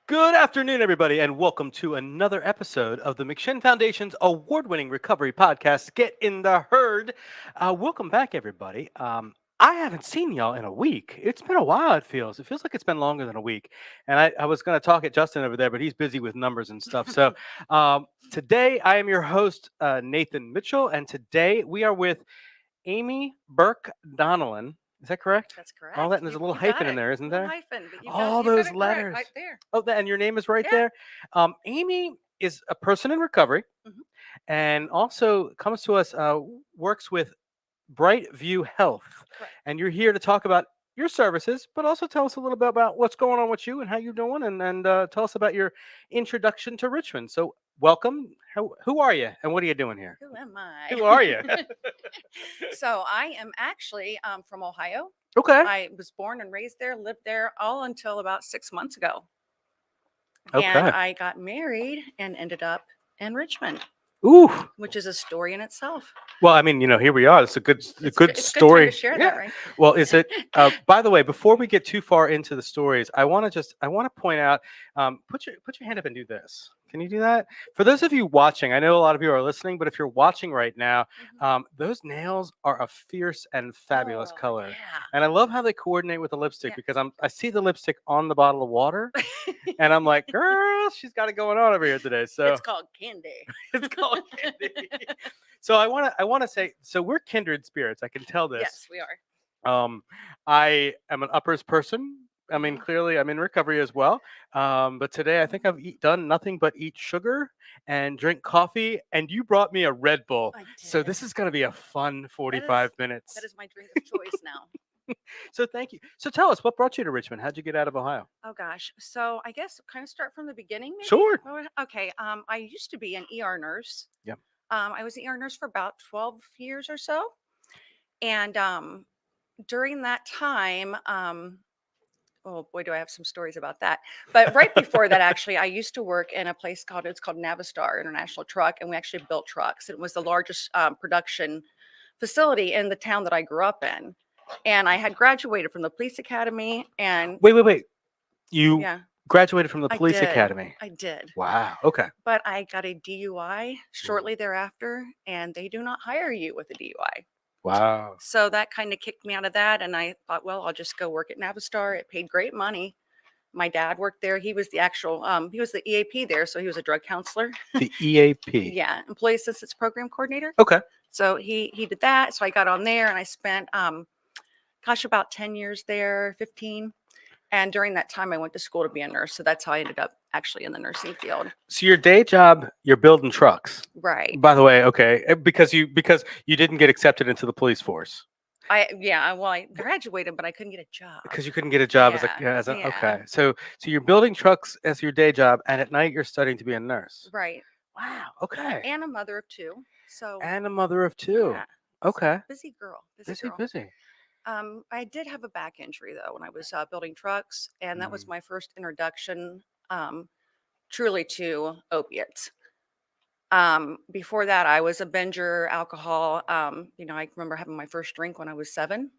Good afternoon, everybody, and welcome to another episode of the McShin Foundation's award-winning recovery podcast, Get in the Herd. Welcome back, everybody. I haven't seen y'all in a week. It's been a while, it feels. It feels like it's been longer than a week. And I was going to talk at Justin over there, but he's busy with numbers and stuff. So today, I am your host, Nathan Mitchell, and today we are with Amy Burke-Donnellan. Is that correct? That's All correct. that, and there's a little You got hyphen in it. there, isn't Little there? hyphen, but All you got those it correct letters. right there. Oh, and your name is right Yeah. there. Amy is a person in recovery, Mhm. and also comes to us, works with BrightView Health, Correct. and you're here to talk about your services, but also tell us a little bit about what's going on with you and how you're doing, and tell us about your introduction to Richmond. So, welcome. Who are you, and what are you doing here? Who am I? Who are you? So I am actually from Ohio. Okay. I was born and raised there, lived there all until about 6 months ago. And Okay. I got married and ended up in Richmond, Ooh. which is a story in itself. Well, I mean, here we are. It's a good It's good it's story. good time to share that, right? Well, is it? By the way, before we get too far into the stories, I want to point out. Put your hand up and do this. Can you do that? For those of you watching, I know a lot of you are listening, but if you're watching right now, those nails are a fierce and fabulous Oh, color, yeah. and I love how they coordinate with the lipstick Yeah. because I see the lipstick on the bottle of water, and I'm like, girl, she's got it going on over here today. So It's called candy. it's called candy. So I wanna say, so we're kindred spirits. I can tell this. Yes, we are. I am an uppers person. I mean, clearly I'm in recovery as well. But today I think I've done nothing but eat sugar and drink coffee. And you brought me a Red Bull. I So did. this is going to be a fun 45 minutes. That is my drink of choice now. So thank you. So tell us, what brought you to Richmond? How'd you get out of Ohio? Oh gosh. So I guess kind of start from the beginning, maybe. Sure. Okay. I used to be an ER nurse. Yep. I was an ER nurse for about 12 years or so, and during that time, oh boy, do I have some stories about that. But right before that, actually, I used to work in a place called Navistar International Truck, and we actually built trucks. It was the largest production facility in the town that I grew up in. And I had graduated from the police academy, and Wait. You yeah, graduated from the I police did. academy. I did. Wow. Okay. But I got a DUI shortly thereafter, and they do not hire you with a DUI. Wow. So that kind of kicked me out of that. And I thought, well, I'll just go work at Navistar. It paid great money. My dad worked there. He was the actual, he was the EAP there. So he was a drug counselor. The EAP. Yeah. Employee Assistance Program Coordinator. Okay. So he did that. So I got on there and I spent, about 10 years there, 15. And during that time, I went to school to be a nurse. So that's how I ended up actually in the nursing field. So your day job, you're building trucks. Right. By the way, okay, because you didn't get accepted into the police force. I graduated, but I couldn't get a job. Because you couldn't get a job as a okay. So you're building trucks as your day job, and at night you're studying to be a nurse. Right. Wow. Okay. And a mother of two. So. And a mother of two. Yeah. Okay. Busy girl. Busy. I did have a back injury though when I was building trucks, and that was my first introduction, truly to opiates. Before that, I was a binger, alcohol. I remember having my first drink when I was 7.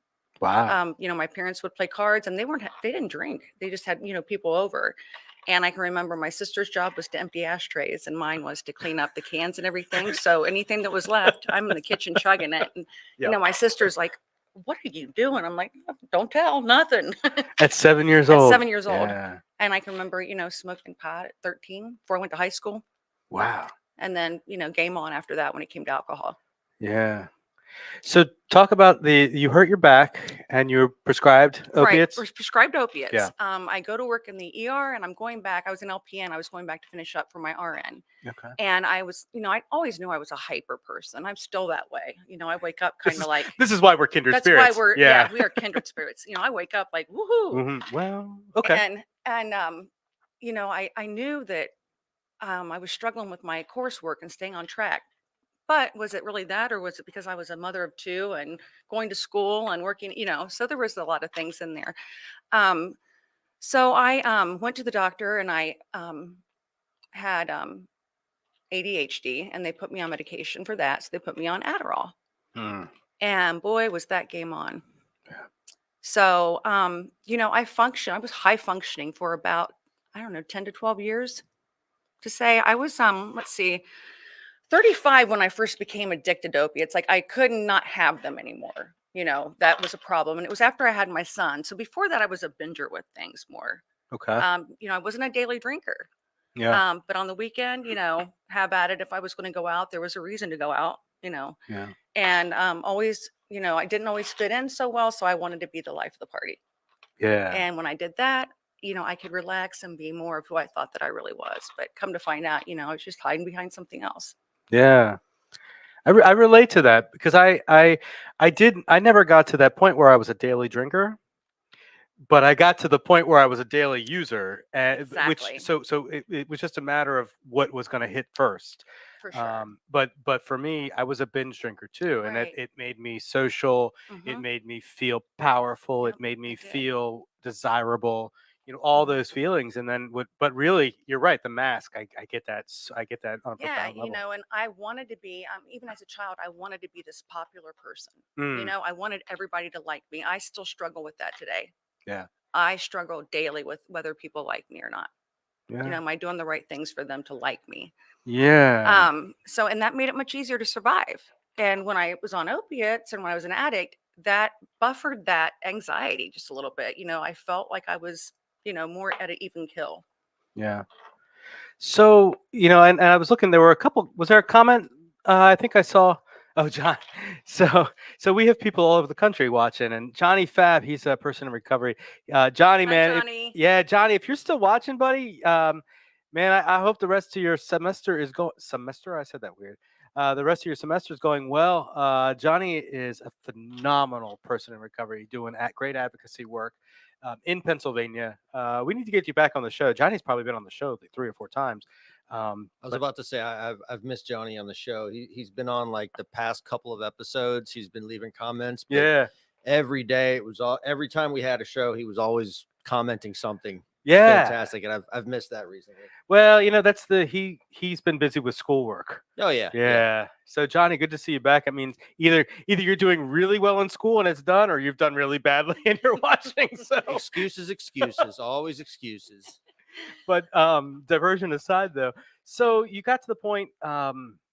Wow. My parents would play cards, and they didn't drink. They just had people over. And I can remember my sister's job was to empty ashtrays, and mine was to clean up the cans and everything. So anything that was left, I'm in the kitchen chugging it. And my sister's like, "What are you doing?" I'm like, "Don't tell, nothing." At 7 years old. 7 years old. Yeah. And I can remember, smoking pot at 13 before I went to high school. Wow. And then, game on after that when it came to alcohol. Yeah. So talk about you hurt your back and you're prescribed opiates. Right, prescribed opiates. Yeah. I go to work in the ER, and I'm going back. I was an LPN. I was going back to finish up for my RN. Okay. And I was, I always knew I was a hyper person. I'm still that way. I wake up kind of like. This is why we're kindred spirits. That's why we are kindred spirits. I wake up like woohoo. Mm-hmm. Well, okay. And I knew that I was struggling with my coursework and staying on track. But was it really that, or was it because I was a mother of 2 and going to school and working, so there was a lot of things in there. So I went to the doctor, and I had ADHD, and they put me on medication for that. So they put me on Adderall. And boy, was that game on. Yeah. So, I was high functioning for about, I don't know, 10 to 12 years to say. I was, let's see, 35 when I first became addicted to opiates. Like I could not have them anymore. That was a problem. And it was after I had my son. So before that, I was a binger with things more. Okay. I wasn't a daily drinker. Yeah. But on the weekend, have at it. If I was going to go out, there was a reason to go out. Yeah. And always, I didn't always fit in so well. So I wanted to be the life of the party. Yeah. And when I did that, I could relax and be more of who I thought that I really was. But come to find out, I was just hiding behind something else. Yeah. I relate to that because I never got to that point where I was a daily drinker, but I got to the point where I was a daily user, which Exactly. so it was just a matter of what was going to hit first. For sure. But for me, I was a binge drinker too, and Right. it made me social. It Mm-hmm. made me feel powerful. It Yep, made me it did. feel desirable. All Mm-hmm. those feelings, and then but really, you're right. The mask, I get that. I get that on a Yeah, profound level. and I wanted to be, even as a child, I wanted to be this popular person. Mm, I wanted everybody to like me. I still struggle with that today. yeah. I struggle daily with whether people like me or not. Yeah. Am I doing the right things for them to like me? Yeah. And that made it much easier to survive. And when I was on opiates and when I was an addict, that buffered that anxiety just a little bit. I felt like I was, more at an even kill. Yeah. So, and I was looking, there were a couple, was there a comment? I think I saw, oh, John. So, so we have people all over the country watching, and Johnny Fab, he's a person in recovery. Johnny, Hi, man. Johnny. Yeah, Johnny, if you're still watching, buddy, man, I hope the rest of your semester is semester? I said that weird. The rest of your semester is going well. Johnny is a phenomenal person in recovery, doing great advocacy work in Pennsylvania. We need to get you back on the show. Johnny's probably been on the show like 3 or 4 times. I was But about to say I've missed Johnny on the show. He's been on like the past couple of episodes. He's been leaving comments, but yeah, every day every time we had a show, he was always commenting something yeah. fantastic, and I've missed that recently. Well, that's he's been busy with schoolwork. Oh yeah, Yeah. So Johnny, good to see you back. I mean, either you're doing really well in school and it's done, or you've done really badly and you're watching. So Excuses, always excuses. but diversion aside though, so you got to the point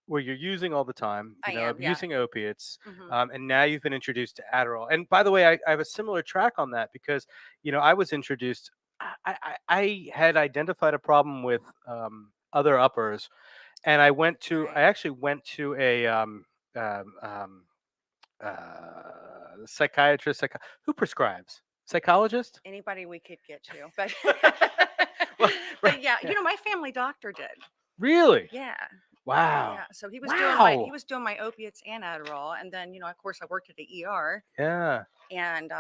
where you're using all the time, I am, yeah. using opiates, Mhm. and now you've been introduced to Adderall. And by the way, I have a similar track on that because I was introduced. I had identified a problem with other uppers, and I Right. actually went to a um, um, psychiatrist. Who prescribes? Psychologist? Anybody we could get to, but Well, right. but yeah, my family doctor did. Really? Yeah. Wow. Yeah. So he was Wow. doing my opiates and Adderall, and then of course I worked at the ER, Yeah. and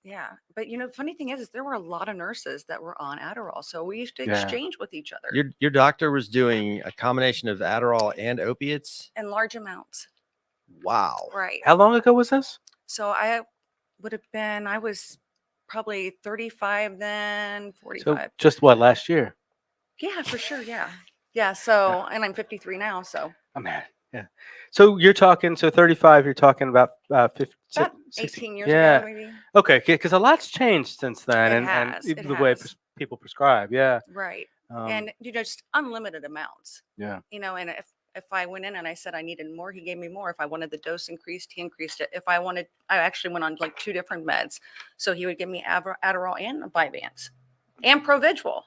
yeah. But the funny thing is there were a lot of nurses that were on Adderall, so we used to Yeah. exchange with each other Your doctor was doing a combination of Adderall and opiates. in large amounts. Wow. Right. How long ago was this? So I was probably 35 then, So 45. just what, last year? Yeah, for sure. Yeah. Yeah. So, and I'm 53 now. So Oh man. Yeah. So you're talking, so 35, you're talking about 50, about 60. 18 years Yeah. ago, maybe. Okay. Because a lot's changed since then, It and has. even It the way has. people prescribe. Yeah. Right. Um, And, just unlimited amounts, yeah. and if I went in and I said I needed more, he gave me more. If I wanted the dose increased, he increased it. If I actually went on like 2 different meds. So he would give me Adderall and Vyvanse and Provigil.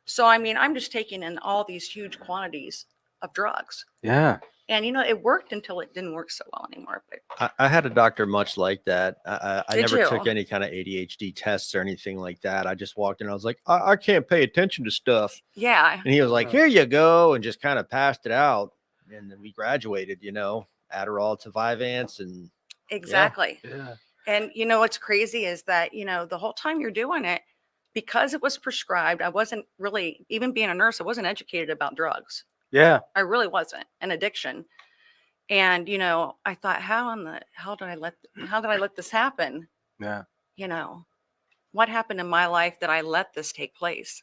So, I'm just taking in all these huge quantities of drugs. Yeah. And, it worked until it didn't work so well anymore. But I had a doctor much like that. I Did never you? took any kind of ADHD tests or anything like that. I just walked in. I was like, I can't pay attention to stuff. Yeah. And he was like, Oh. here you go. And just kind of passed it out. And then we graduated, Adderall to Vyvanse. And Exactly. Yeah. And what's crazy is that, the whole time you're doing it, because it was prescribed, I wasn't really, even being a nurse, I wasn't educated about drugs. Yeah. I really wasn't, an addiction. And, I thought, how did I let this happen? Yeah. What happened in my life that I let this take place?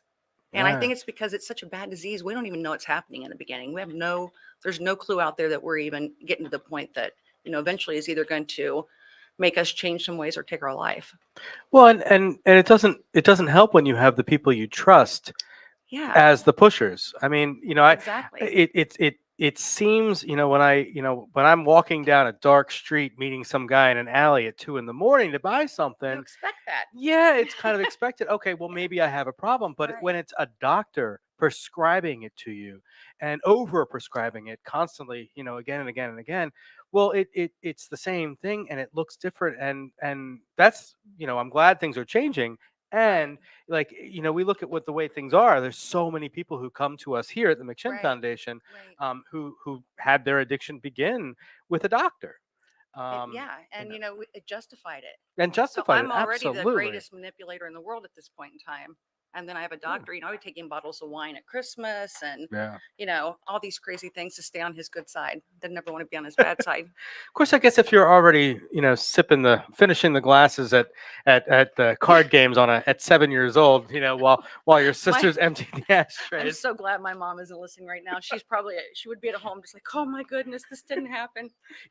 And I Yeah. think it's because it's such a bad disease. We don't even know it's happening in the beginning. There's no clue out there that we're even getting to the point that, eventually is either going to make us change some ways or take our life. Well, and it doesn't help when you have the people you trust Yeah, as the pushers. I mean, exactly. it seems, when I'm walking down a dark street meeting some guy in an alley at 2 in the morning to buy You something, expect that. yeah, it's kind of expected. Okay, well, maybe I have a problem. But Right. when it's a doctor prescribing it to you and over prescribing it constantly, again and again and again, well, it's the same thing and it looks different. And that's, I'm glad things are changing. Right. And we look at what the way things are. There's so many people who come to us here at the McShin Right. Foundation, Right. who had their addiction begin with a doctor. Yeah, You and know, it justified it. and So justified it. I'm already the Absolutely. greatest manipulator in the world at this point in time. And then I have a Yeah. doctor, I would take him bottles of wine at Christmas and, Yeah. all these crazy things to stay on his good side. Didn't ever want to be on his bad side. Of course, I guess if you're already, finishing the glasses at the card games at 7 years old, while your My sister's emptying the I'm ashtrays. so glad my mom isn't listening right now. She would be at home just like, oh my goodness, this didn't happen.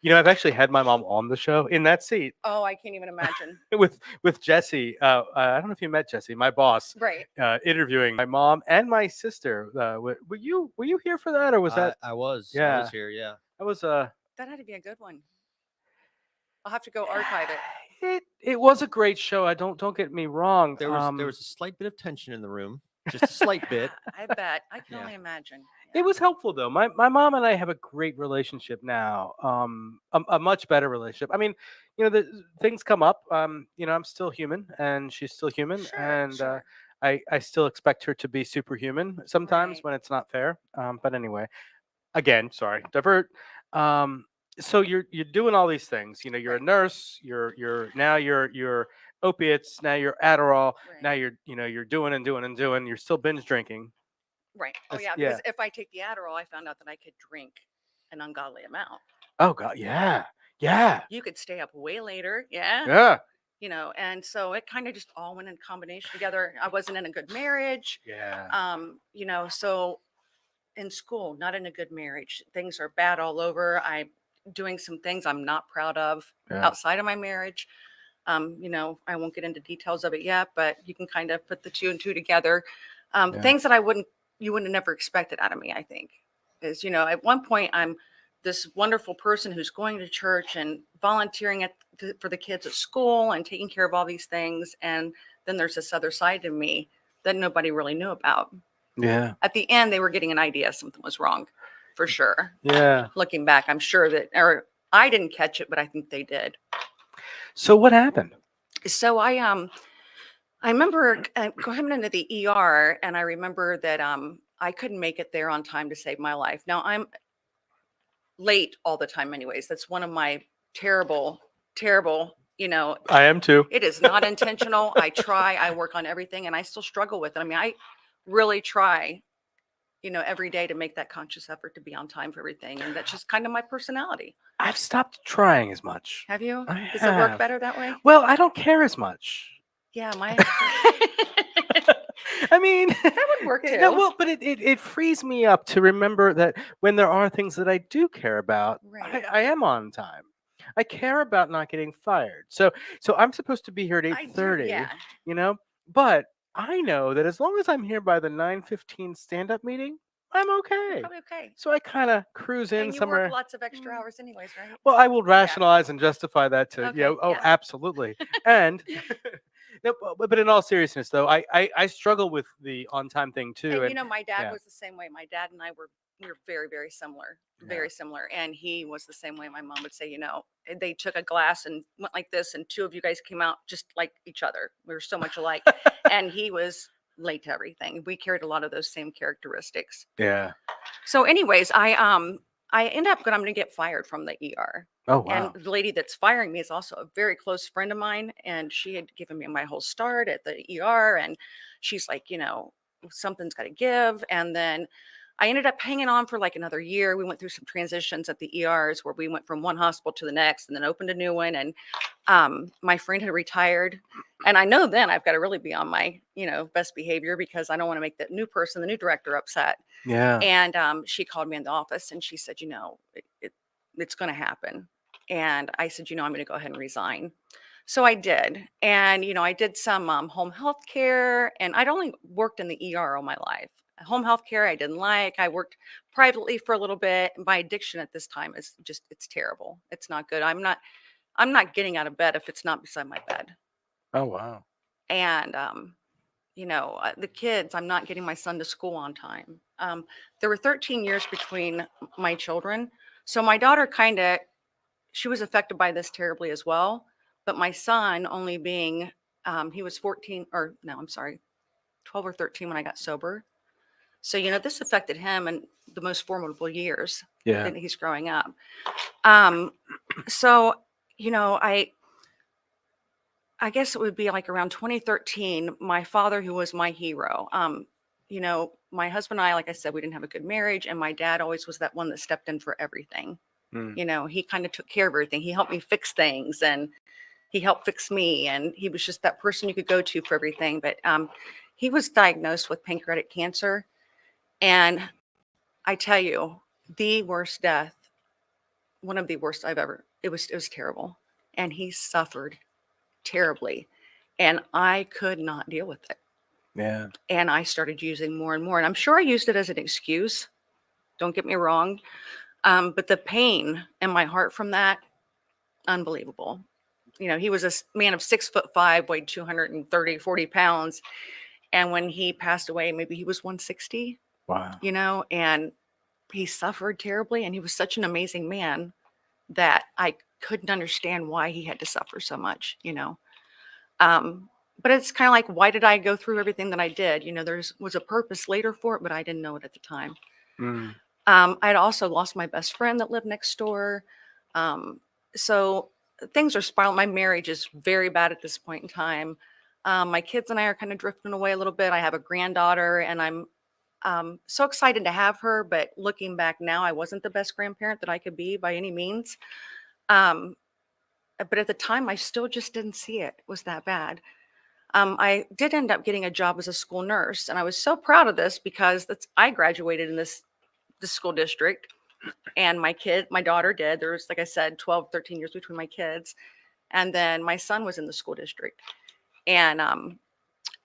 I've actually had my mom on the show in that seat Oh, I can't even imagine. with Jesse. I don't know if you met Jesse, my boss, Right. interviewing my mom and my sister. Were you here for that, or was that? I was Yeah, here. Yeah. that was That had to be a good one. I'll have to go archive it. it was a great show. I don't get me wrong. There was a slight bit of tension in the room, just a slight bit. I bet. I can Yeah. only imagine. It Yeah. was helpful though. My mom and I have a great relationship now. A much better relationship. I mean, things come up. I'm still human and she's still human, Sure, and sure. I still expect her to be superhuman sometimes Right. when it's not fair. But anyway, again, sorry, divert. Um, so you're doing all these things. You're a Right. nurse. You're opiates. Now you're Adderall. Right. Now you're doing and doing and doing. You're still binge drinking. Right. Oh yeah, Yeah. because if I take the Adderall, I found out that I could drink an ungodly amount. Oh God. Yeah. Yeah. You could stay up way later. Yeah. Yeah. And so it kind of just all went in combination together. I wasn't in a good marriage. Yeah. So in school, not in a good marriage. Things are bad all over. I'm doing some things I'm not proud of Yeah. outside of my marriage. I won't get into details of it yet, but you can kind of put the two and two together. Yeah. Things that you would have never expected out of me, I think, is, at one point I'm this wonderful person who's going to church and volunteering for the kids at school and taking care of all these things. And then there's this other side of me that nobody really knew about. Yeah. At the end, they were getting an idea something was wrong, for sure. Yeah. Looking back, I'm sure or I didn't catch it, but I think they did. So what happened? So I remember coming into the ER, and I remember that I couldn't make it there on time to save my life. Now I'm late all the time, anyways. That's one of my terrible. I am too. It is not intentional. I try. I work on everything, and I still struggle with it. I mean, I really try, every day to make that conscious effort to be on time for everything, and that's just kind of my personality. I've stopped trying as much. Have you? I Does it work have. better that way? Well, I don't care as much. Yeah, my I mean, that would work too. no, well, but it frees me up to remember that when there are things that I do care about, Right. I am on time. I care about not getting fired. So I'm supposed to be here at I do, 8:30, yeah. but I know that as long as I'm here by the 9:15 stand-up meeting, I'm You're okay. probably okay. So I kind of cruise in And you somewhere. work lots of extra hours anyways, right? Well, I will rationalize and justify that to Okay, oh, yeah. absolutely. And no, but in all seriousness, though, I struggle with the on time thing too. And my dad yeah. was the same way. My dad and I we were very, very similar. Yeah. Very similar. And he was the same way. My mom would say, they took a glass and went like this, and two of you guys came out just like each other. We were so much alike. And he was late to everything. We carried a lot of those same characteristics. Yeah. So, anyways, I end up going to get fired from the ER. Oh wow. And the lady that's firing me is also a very close friend of mine. And she had given me my whole start at the ER. And she's like, something's got to give. And then I ended up hanging on for like another year. We went through some transitions at the ERs where we went from one hospital to the next and then opened a new one. And my friend had retired. And I know then I've got to really be on my, best behavior because I don't want to make that new person, the new director, upset. Yeah. And she called me in the office and she said, it's going to happen. And I said, I'm going to go ahead and resign. So I did. And, I did some home health care, and I'd only worked in the ER all my life. home health care I didn't like. I worked privately for a little bit. My addiction at this time is just, it's terrible. It's not good. I'm not getting out of bed if it's not beside my bed. Oh, wow. And, the kids, I'm not getting my son to school on time. There were 13 years between my children. So my daughter she was affected by this terribly as well. But my son only being, he was 14, or no, I'm sorry, 12 or 13 when I got sober. So, this affected him in the most formidable years Yeah. that he's growing up. So, I guess it would be like around 2013, my father, who was my hero, my husband and I, like I said, we didn't have a good marriage, and my dad always was that one that stepped in for everything. He kind of took care of everything. He helped me fix things, and he helped fix me, and he was just that person you could go to for everything. But he was diagnosed with pancreatic cancer, and I tell you, the worst death, one of the worst it was terrible, and he suffered terribly, and I could not deal with it. Yeah. And I started using more and more, and I'm sure I used it as an excuse, don't get me wrong, but the pain in my heart from that, unbelievable. He was a man of 6'5", weighed 230, 40 pounds, and when he passed away, maybe he was 160. Wow. And he suffered terribly, and he was such an amazing man that I couldn't understand why he had to suffer so much. But it's kind of like, why did I go through everything that I did? There was a purpose later for it, but I didn't know it at the time. I'd also lost my best friend that lived next door. So things are spiraling. My marriage is very bad at this point in time. My kids and I are kind of drifting away a little bit. I have a granddaughter, and I'm so excited to have her. But looking back now, I wasn't the best grandparent that I could be by any means. But at the time, I still just didn't see it. It was that bad. I did end up getting a job as a school nurse, and I was so proud of this because I graduated in this school district, and my daughter did. There was, like I said, 12, 13 years between my kids, and then my son was in the school district, and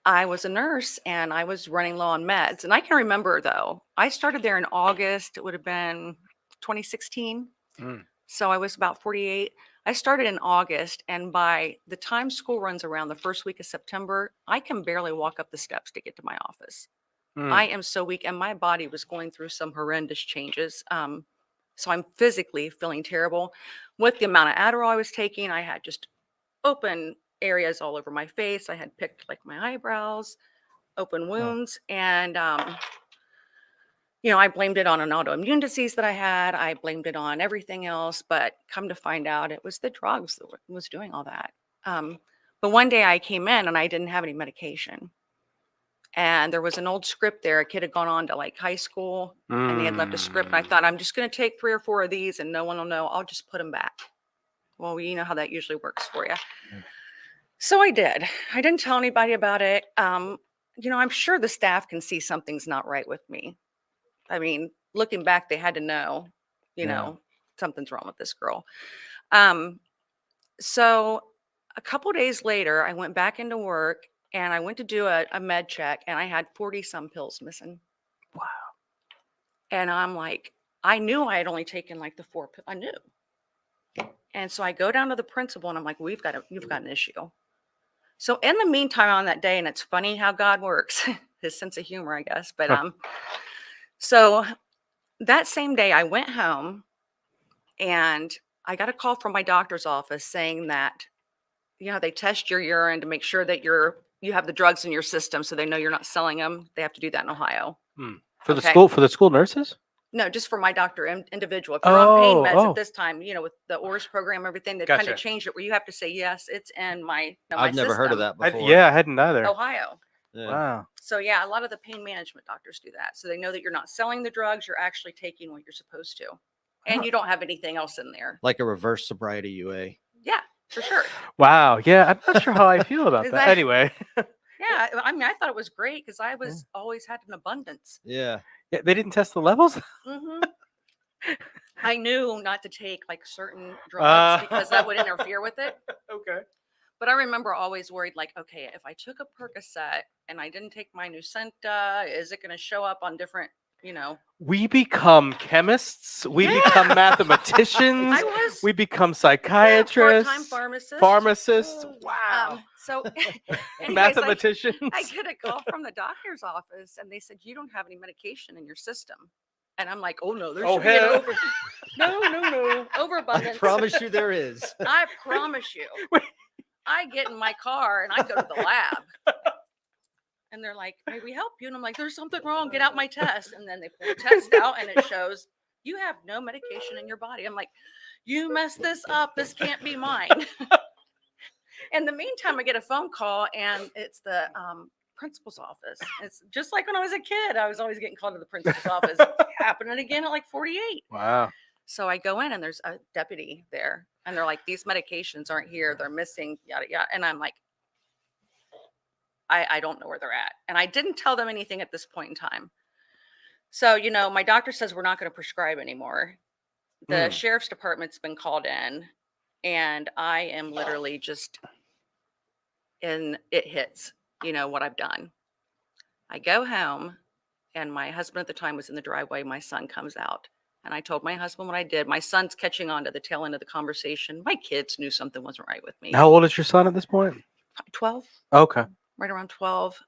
I was a nurse, and I was running low on meds. And I can remember, though, I started there in August. It would have been 2016. So I was about 48. I started in August, and by the time school runs around the first week of September, I can barely walk up the steps to get to my office. I am so weak, and my body was going through some horrendous changes. So I'm physically feeling terrible. With the amount of Adderall I was taking, I had just open areas all over my face. I had picked like my eyebrows, open wounds, and I blamed it on an autoimmune disease that I had. I blamed it on everything else, but come to find out, it was the drugs that was doing all that. But one day I came in and I didn't have any medication. And there was an old script there. A kid had gone on to like high school, and they had left a script. And I thought, I'm just going to take 3 or 4 of these and no one will know. I'll just put them back. Well, you know how that usually works for you. So I did. I didn't tell anybody about it. I'm sure the staff can see something's not right with me. I mean, looking back, they had to know, something's wrong with this girl. So a couple days later, I went back into work, and I went to do a med check, and I had 40 some pills missing. Wow. And I'm like, I knew I had only taken like the 4 pills. I knew. And so I go down to the principal, and I'm like, you've got an issue. So in the meantime, on that day, and it's funny how God works, his sense of humor, I guess. But so that same day, I went home, and I got a call from my doctor's office saying that, they test your urine to make sure that you have the drugs in your system, so they know you're not selling them. They have to do that in Ohio. For the school nurses? No, just for my doctor, individual. If you're on pain meds at this time, with the ORS program, everything, they kind Gotcha. of changed it where you have to say, yes, it's in my I've never heard of system. that before. I hadn't either. Ohio. Yeah. Wow. So yeah, a lot of the pain management doctors do that. So they know that you're not selling the drugs, you're actually taking what you're supposed to. And you don't have anything else in there. Like a reverse sobriety UA. Yeah, for sure. Wow. Yeah, I'm not sure how I feel about that. Anyway. Yeah, I mean, I thought it was great because I was always had an abundance. Yeah. Yeah, they didn't test the levels? I knew not to take like certain drugs because that would interfere with it. Okay. But I remember always worried, like, okay, if I took a Percocet and I didn't take my Nucenta, is it going to show up on different, you know? We become chemists. We Yeah. become mathematicians. I was We become part-time psychiatrists, pharmacist. pharmacists. Wow. So anyways, Mathematicians. I get a call from the doctor's office and they said, you don't have any medication in your system. And I'm like, oh no, there should be an hell. no, I overabundance. promise you there is. I promise you. I get in my car and I go to the lab. And they're like, may we help you? And I'm like, there's something wrong. Get out my test. And then they pull the test out and it shows you have no medication in your body. I'm like, you messed this up. This can't be mine. In the meantime, I get a phone call and it's the principal's office. It's just like when I was a kid. I was always getting called to the principal's office. It's happening again at like 48. Wow. So I go in and there's a deputy there. And they're like, these medications aren't here. They're missing, yada, yada. And I'm like, I don't know where they're at. And I didn't tell them anything at this point in time. So, you know, my doctor says we're not going to prescribe anymore. The sheriff's department's been called in and I am literally just and it hits, you know, what I've done. I go home and my husband at the time was in the driveway. My son comes out and I told my husband what I did. My son's catching on to the tail end of the conversation. My kids knew something wasn't right with me. How old is your son at this point? 12. Okay. Right around 12,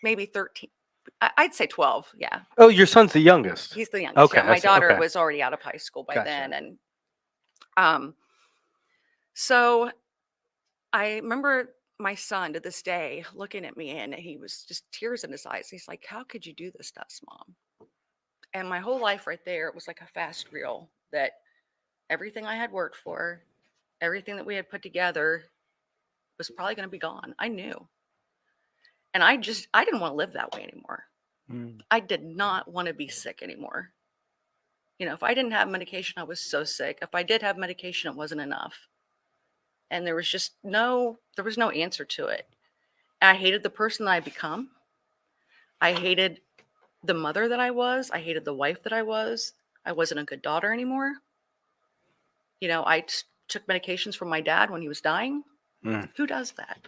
maybe 13. I'd say 12. Yeah. Oh, your son's the youngest. He's the youngest. Okay, Yeah. My I see. daughter Okay. was already out of high school by Gotcha. then. And so I remember my son to this day looking at me and he was just tears in his eyes. He's like, how could you do this to us, Mom? And my whole life right there, it was like a fast reel that everything I had worked for, everything that we had put together was probably going to be gone. I knew. And I didn't want to live that way anymore. I did not want to be sick anymore. You know, if I didn't have medication, I was so sick. If I did have medication, it wasn't enough. And there was no answer to it. And I hated the person that I become. I hated the mother that I was. I hated the wife that I was. I wasn't a good daughter anymore. You know, I took medications from my dad when he was dying. Who does that?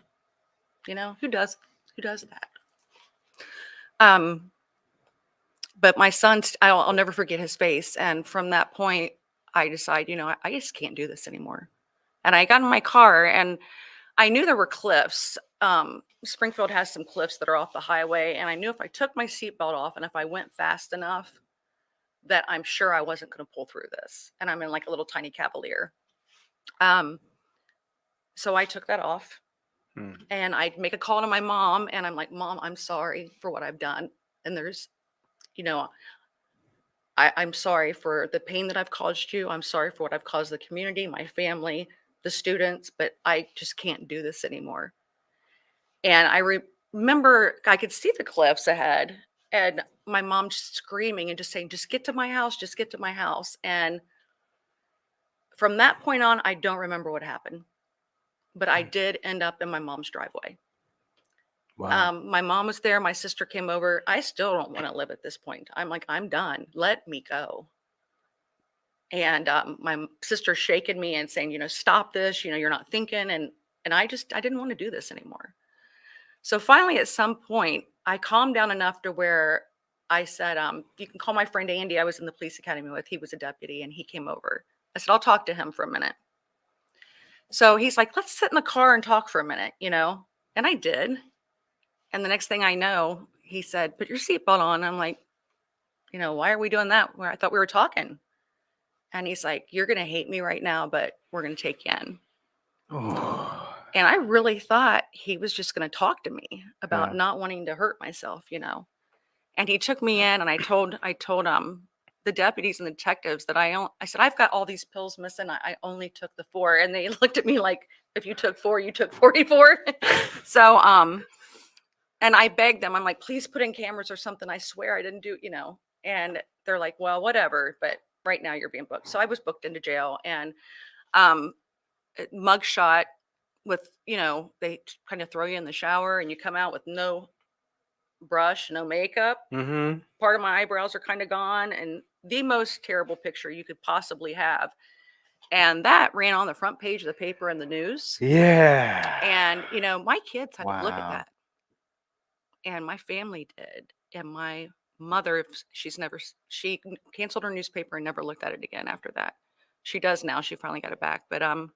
You know, who does that? But my son, I'll never forget his face. And from that point, I decided, you know, I just can't do this anymore. And I got in my car and I knew there were cliffs. Springfield has some cliffs that are off the highway. And I knew if I took my seatbelt off and if I went fast enough, that I'm sure I wasn't going to pull through this. And I'm in like a little tiny Cavalier. So I took that off. And I'd make a call to my mom and I'm like, Mom, I'm sorry for what I've done. And there's, you know, I'm sorry for the pain that I've caused you. I'm sorry for what I've caused the community, my family, the students, but I just can't do this anymore. And I remember I could see the cliffs ahead and my mom just screaming and just saying, just get to my house, just get to my house. And from that point on, I don't remember what happened. But I did end up in my mom's driveway. Wow. My mom was there. My sister came over. I still don't want to live at this point. I'm like, I'm done. Let me go. And my sister shaking me and saying, you know, stop this. You know, you're not thinking. And I didn't want to do this anymore. So finally, at some point, I calmed down enough to where I said, you can call my friend Andy. I was in the police academy with. He was a deputy and he came over. I said, I'll talk to him for a minute. So he's like, let's sit in the car and talk for a minute, you know? And I did. And the next thing I know, he said, put your seatbelt on. I'm like, you know, why are we doing that? Where I thought we were talking. And he's like, you're going to hate me right now, but we're going to take you in. And I really thought he was just going to talk to me about not wanting to hurt myself, you know? And he took me in and I told the deputies and the detectives that I said, I've got all these pills missing. I only took the 4. And they looked at me like, if you took 4, you took 44. So, and I begged them, I'm like, please put in cameras or something. I swear I didn't do, you know, and they're like, well, whatever. But right now you're being booked. So I was booked into jail and mugshot with, you know, they kind of throw you in the shower and you come out with no brush, no makeup. Part of my eyebrows are kind of gone and the most terrible picture you could possibly have. And that ran on the front page of the paper and the news. Yeah. And, my kids had to look at Wow. that. And my family did. And my mother, she canceled her newspaper and never looked at it again after that. She does now. She finally got it back. But, and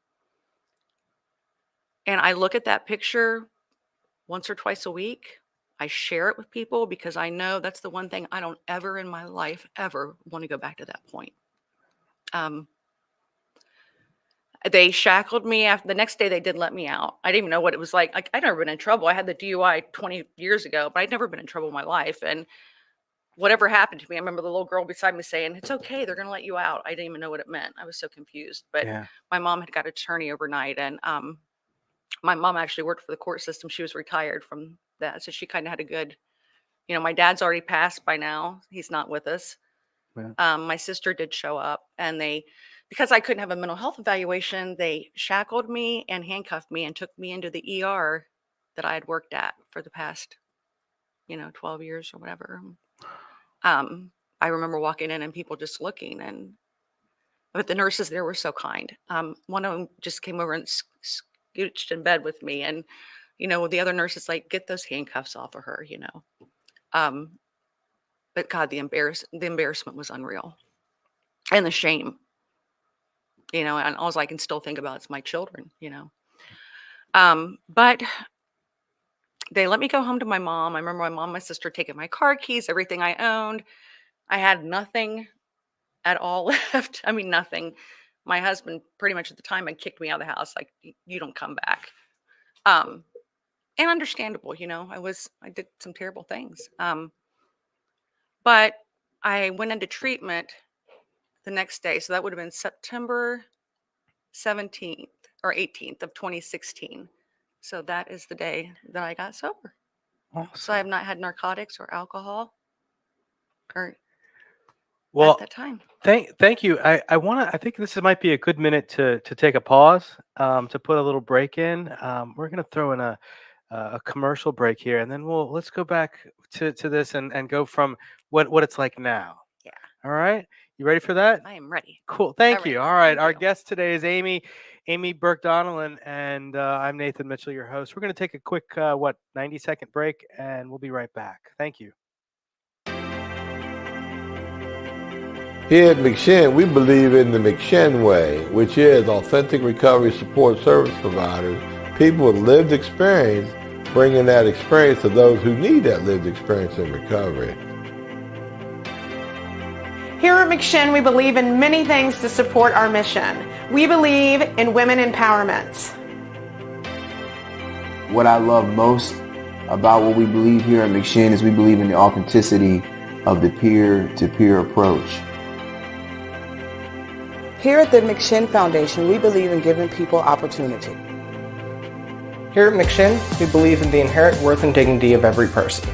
I look at that picture once or twice a week. I share it with people because I know that's the one thing I don't ever in my life ever want to go back to that point. They shackled me after the next day. They did let me out. I didn't even know what it was like. I'd never been in trouble. I had the DUI 20 years ago, but I'd never been in trouble in my life. And whatever happened to me, I remember the little girl beside me saying, "It's okay. They're going to let you out." I didn't even know what it meant. I was so confused. But Yeah. my mom had got an attorney overnight, and my mom actually worked for the court system. She was retired from that, so she kind of had a good. My dad's already passed by now. He's not with us. Yeah. My sister did show up, and because I couldn't have a mental health evaluation, they shackled me and handcuffed me and took me into the ER that I had worked at for the past, 12 years or whatever. I remember walking in and people just looking, but the nurses there were so kind. One of them just came over and scooched in bed with me, and the other nurse is like, "Get those handcuffs off of her," But God, the embarrassment was unreal, and the shame, and all I can still think about is my children, But they let me go home to my mom. I remember my mom, and my sister taking my car keys, everything I owned. I had nothing at all left. I mean, nothing. My husband pretty much at the time had kicked me out of the house. Like, you don't come back. And understandable, I did some terrible things. But I went into treatment the next day. So that would have been September 17th or 18th of 2016. So that is the day that I got sober. Awesome. So I have not had narcotics or alcohol or Well, at that time. thank you. I think this might be a good minute to take a pause, to put a little break in. We're gonna throw in a commercial break here, and then let's go back to this and go from what it's like now. Yeah. All right. You ready for that? I am ready. Cool. Thank All you. right. All right. Thank Our you. guest today is Amy Burke-Donnellan, and I'm Nathan Mitchell, your host. We're going to take a quick 90-second break, and we'll be right back. Thank you. Here at McShin, we believe in the McShin way, which is authentic recovery support service providers, people with lived experience, bringing that experience to those who need that lived experience in recovery. Here at McShin, we believe in many things to support our mission. We believe in women empowerment. What I love most about what we believe here at McShin is we believe in the authenticity of the peer-to-peer approach. Here at the McShin Foundation, we believe in giving people opportunity. Here at McShin, we believe in the inherent worth and dignity of every person.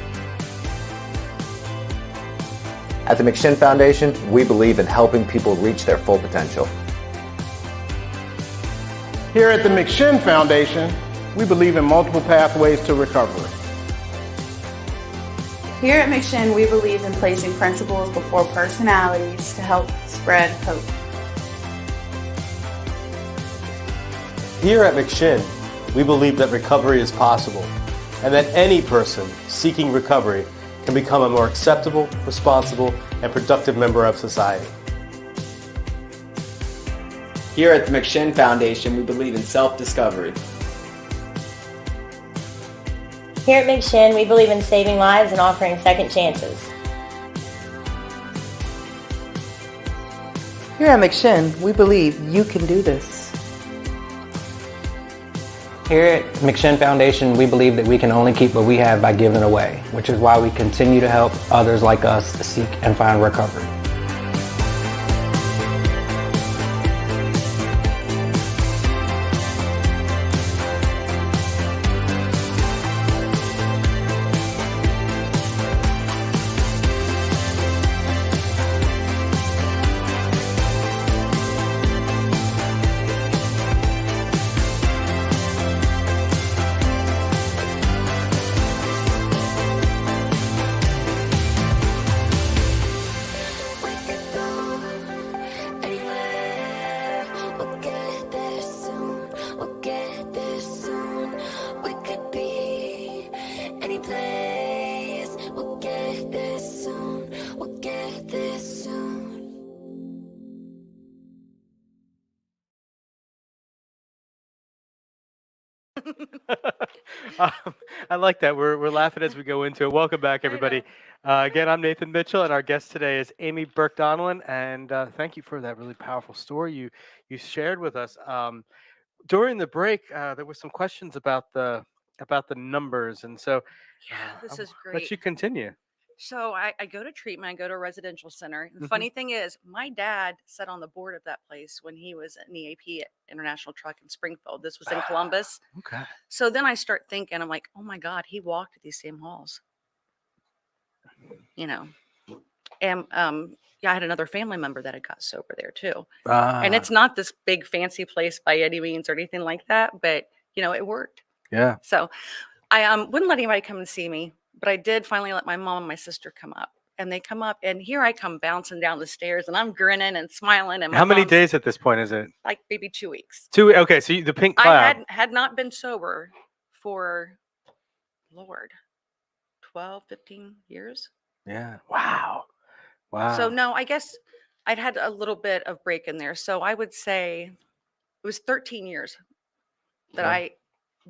At the McShin Foundation, we believe in helping people reach their full potential. Here at the McShin Foundation, we believe in multiple pathways to recovery. Here at McShin, we believe in placing principles before personalities to help spread hope. Here at McShin, we believe that recovery is possible and that any person seeking recovery can become a more acceptable, responsible, and productive member of society. Here at the McShin Foundation, we believe in self-discovery. Here at McShin, we believe in saving lives and offering second chances. Here at McShin, we believe you can do this. Here at McShin Foundation, we believe that we can only keep what we have by giving away, which is why we continue to help others like us seek and find recovery. steady place. We'll get there soon. We'll get there soon. I like that. We're laughing as we go into it. Welcome back, everybody. Again, I'm Nathan Mitchell, and our guest today is Amy Burke-Donnellan. And thank you for that really powerful story you shared with us. During the break, there were some questions about the numbers, and so This is let great. you continue. So I go to treatment. I go to a residential center. The Mhm. funny thing is, my dad sat on the board of that place when he was an EAP at International Truck in Springfield. This was in Columbus. Okay. So then I start thinking, I'm like, oh my God, he walked these same halls. You know, and yeah, I had another family member that had got sober there too. And it's not this big fancy place by any means or anything like that, but you know, it worked. Yeah. So I wouldn't let anybody come and see me, but I did finally let my mom and my sister come up. And they come up, and here I come bouncing down the stairs, and I'm grinning and smiling. And my How many mom's days at this point is it? like maybe 2 weeks. Okay, so the pink cloud. I had not been sober for, Lord, 12, 15 years. Yeah. Wow. Wow. So no, I guess I'd had a little bit of break in there. So I would say it was 13 years that Yeah. I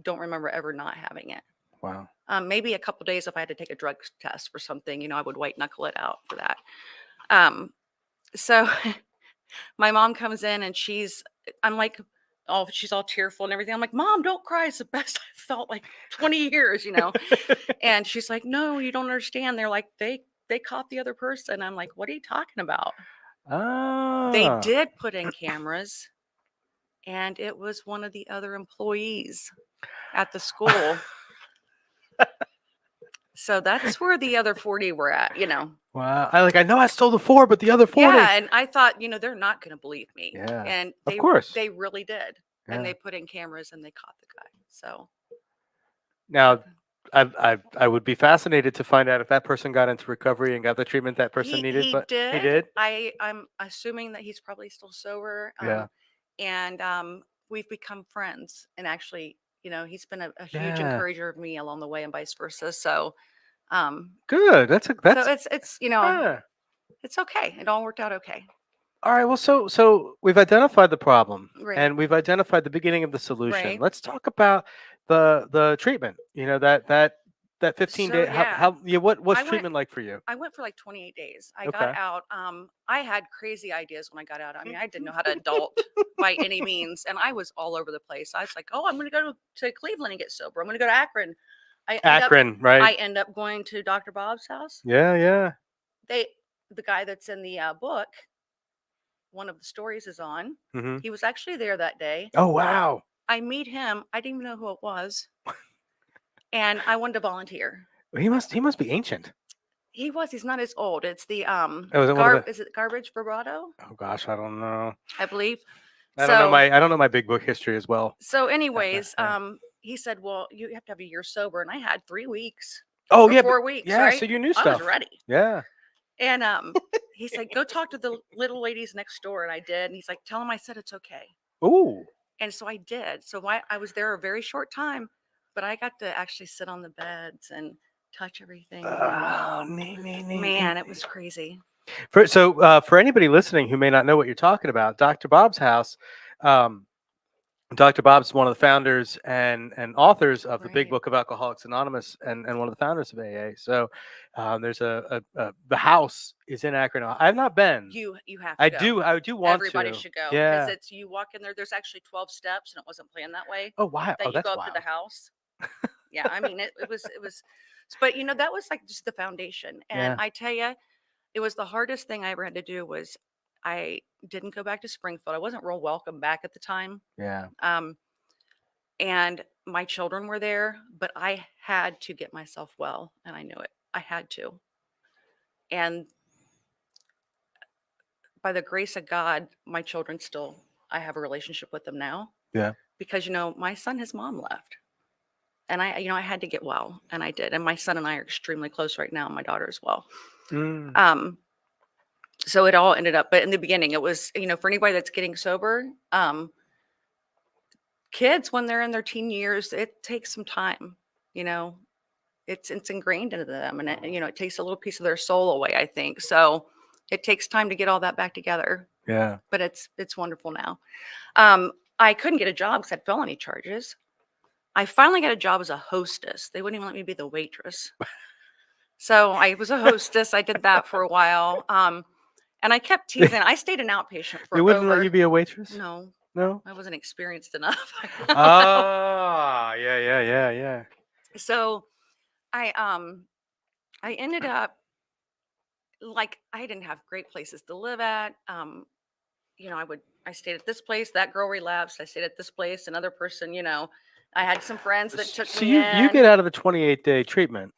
don't remember ever not having it. Wow. Maybe a couple days if I had to take a drug test for something, you know, I would white knuckle it out for that. So my mom comes in and I'm like, oh, she's all tearful and everything. I'm like, Mom, don't cry. It's the best I've felt like 20 years, you know? And she's like, no, you don't understand. They're like, they caught the other person. I'm like, what are you talking about? They did put in cameras, and it was one of the other employees at the school. So that's where the other 40 were at, you know. Wow. I know I stole the 4, but the other 40. Yeah, and I thought, you know, they're not going to believe me. Yeah. And Of course. they really did. Yeah. And they put in cameras and they caught the guy. So Now, I would be fascinated to find out if that person got into recovery and got the treatment that person needed. he But did. he did. I'm assuming that he's probably still sober. Yeah. And we've become friends. And actually, you know, he's been a huge Yeah. encourager of me along the way and vice versa. So Good. That's so it's you know, yeah. it's okay. It all worked out okay. All right. Well, so we've identified the problem, Right. and we've identified the beginning of the solution. Right. Let's talk about the treatment. You know, that 15 So, day. yeah. What's I went- treatment like for you? I went for like 28 days. I Okay. got out. I had crazy ideas when I got out. I mean, I didn't know how to adult by any means, and I was all over the place. I was like, "Oh, I'm going to go to Cleveland and get sober. I'm going to go to Akron." Akron, right? I end up going to Dr. Bob's house. Yeah, yeah. The guy that's in the book, one of the stories is on. Hmm. He was actually there that day. Oh, wow. I meet him. I didn't even know who it was, and I wanted to volunteer. He must be ancient. He was. He's not as old. It's the was it one of the- is it Garbage Vibrato? Oh gosh, I don't know. I believe. I don't know my big book history as well. So, anyways, he said, "Well, you have to have a year sober," and I had 3 weeks. Oh or yeah, 4 weeks. yeah. Right? So you knew I stuff. was ready. Yeah. And he said, "Go talk to the little ladies next door," and I did. And he's like, "Tell them I said it's okay." Ooh. And so I did. So I was there a very short time, but I got to actually sit on the beds and touch everything. Oh, neat. Man, it was crazy. For anybody listening who may not know what you're talking about, Dr. Bob's house. Dr. Bob's one of the founders and authors of the Big Book of Alcoholics Anonymous and one of the founders of AA. So there's the house is in Akron. I've not been. You have to I go. do want Everybody to. should go. Yeah. Because you walk in there, there's actually 12 steps, and it wasn't planned that way. Oh wow. That Oh, you that's go up wild. to the house. Yeah, I mean it was but you know, that was like just the foundation. And Yeah. I tell you, it was the hardest thing I ever had to do was I didn't go back to Springfield. I wasn't real welcome back at the time. Yeah. And my children were there, but I had to get myself well, and I knew it. I had to. And by the grace of God, my children I have a relationship with them now. Yeah. Because, you know, my son, his mom left. And I had to get well, and I did. And my son and I are extremely close right now, and my daughter as well. Mm. So it all ended up, but in the beginning, it was, you know, for anybody that's getting sober, kids, when they're in their teen years, it takes some time, you know. it's ingrained into them, and it takes a little piece of their soul away, I think. So it takes time to get all that back together. Yeah. But it's wonderful now. I couldn't get a job because I had felony charges. I finally got a job as a hostess. They wouldn't even let me be the waitress. So I was a hostess. I did that for a while. And I kept teasing. I stayed an outpatient for They wouldn't let over. you be a waitress? No, No? I wasn't experienced enough. Ah, yeah. So I ended up, like, I didn't have great places to live at. I stayed at this place, that girl relapsed. I stayed at this place, another person, I had some friends that took So me you in. get out of the 28-day treatment,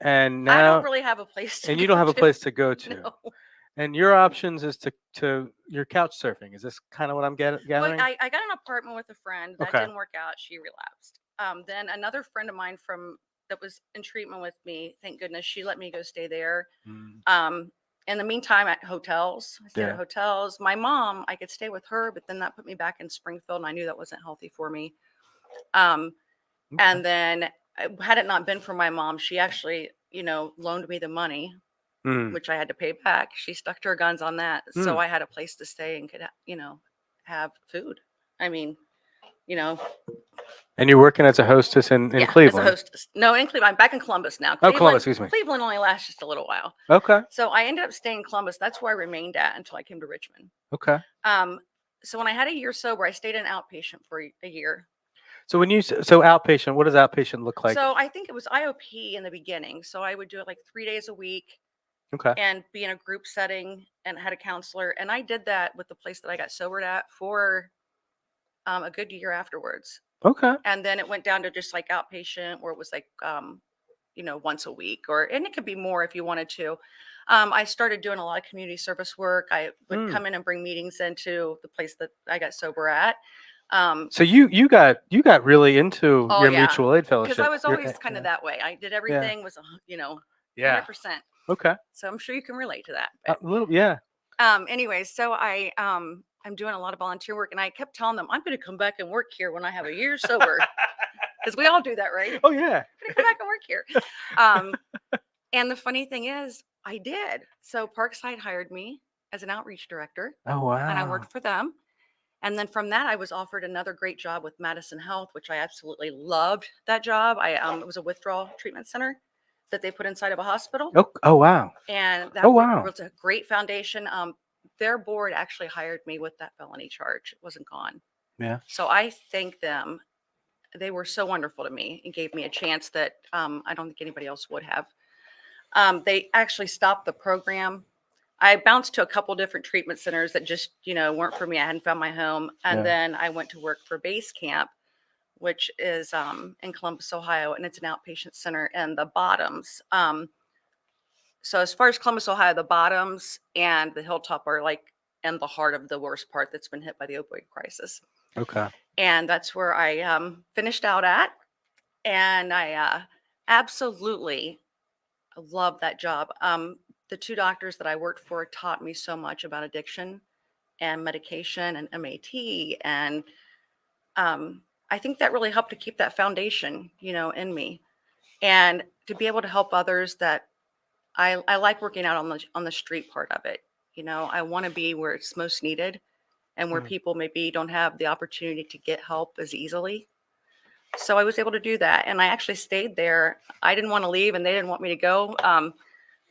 and I don't now really have a place to and you go don't have a to. place to go to. No. And your options is to your couch surfing. Is this kind of what I'm Well, gathering? I got an apartment with a friend. That Okay. didn't work out. She relapsed. Then another friend of mine that was in treatment with me, thank goodness, she let me go stay there. In the meantime, at hotels, I stayed Yeah. at hotels. My mom, I could stay with her, but then that put me back in Springfield, and I knew that wasn't healthy for me. And then, had it not been for my mom, she actually, loaned me the money, which I had to pay back. She stuck to her guns on that. So I had a place to stay and could, have food. I mean, And you're working as a hostess in yeah, Cleveland. as a hostess. No, in Cleveland. I'm back in Columbus now. Oh, Columbus, excuse me. Cleveland only lasts just a little while. Okay. So I ended up staying in Columbus. That's where I remained at until I came to Richmond. Okay. So when I had a year sober, I stayed an outpatient for a year. So so outpatient, what does outpatient look like? So I think it was IOP in the beginning. So I would do it like 3 days a week. Okay. And be in a group setting and had a counselor. And I did that with the place that I got sobered at for a good year afterwards. Okay. And then it went down to just like outpatient, where it was like, once a week, and it could be more if you wanted to. I started doing a lot of community service work. I would come in and bring meetings into the place that I got sober at. So you got really into your mutual aid fellowship. Because I was always kind of that way. I did everything was, 100%. Okay. So I'm sure you can relate to that. A little, yeah. Anyway, so I'm doing a lot of volunteer work, and I kept telling them I'm going to come back and work here when I have a year sober, because we all do that, right? Oh yeah. I'm going to come back and work here. And the funny thing is, I did. So Parkside hired me as an outreach director. Oh wow. And I worked for them. And then from that, I was offered another great job with Madison Health, which I absolutely loved that job. It was a withdrawal treatment center that they put inside of a hospital. Oh wow. And that was a great foundation. Their board actually hired me with that felony charge. It wasn't gone. Yeah. So I thank them. They were so wonderful to me and gave me a chance that I don't think anybody else would have. They actually stopped the program. I bounced to a couple different treatment centers that just, weren't for me. I hadn't found my home. And then I went to work for Base Camp, which is in Columbus, Ohio, and it's an outpatient center. And the Bottoms. So as far as Columbus, Ohio, the Bottoms and the Hilltop are like in the heart of the worst part that's been hit by the opioid crisis. Okay. And that's where I finished out at. And I absolutely love that job. The two doctors that I worked for taught me so much about addiction and medication and MAT. And I think that really helped to keep that foundation, in me. And to be able to help others that I like working out on the street part of it. I want to be where it's most needed and where people maybe don't have the opportunity to get help as easily. So I was able to do that. And I actually stayed there. I didn't want to leave and they didn't want me to go,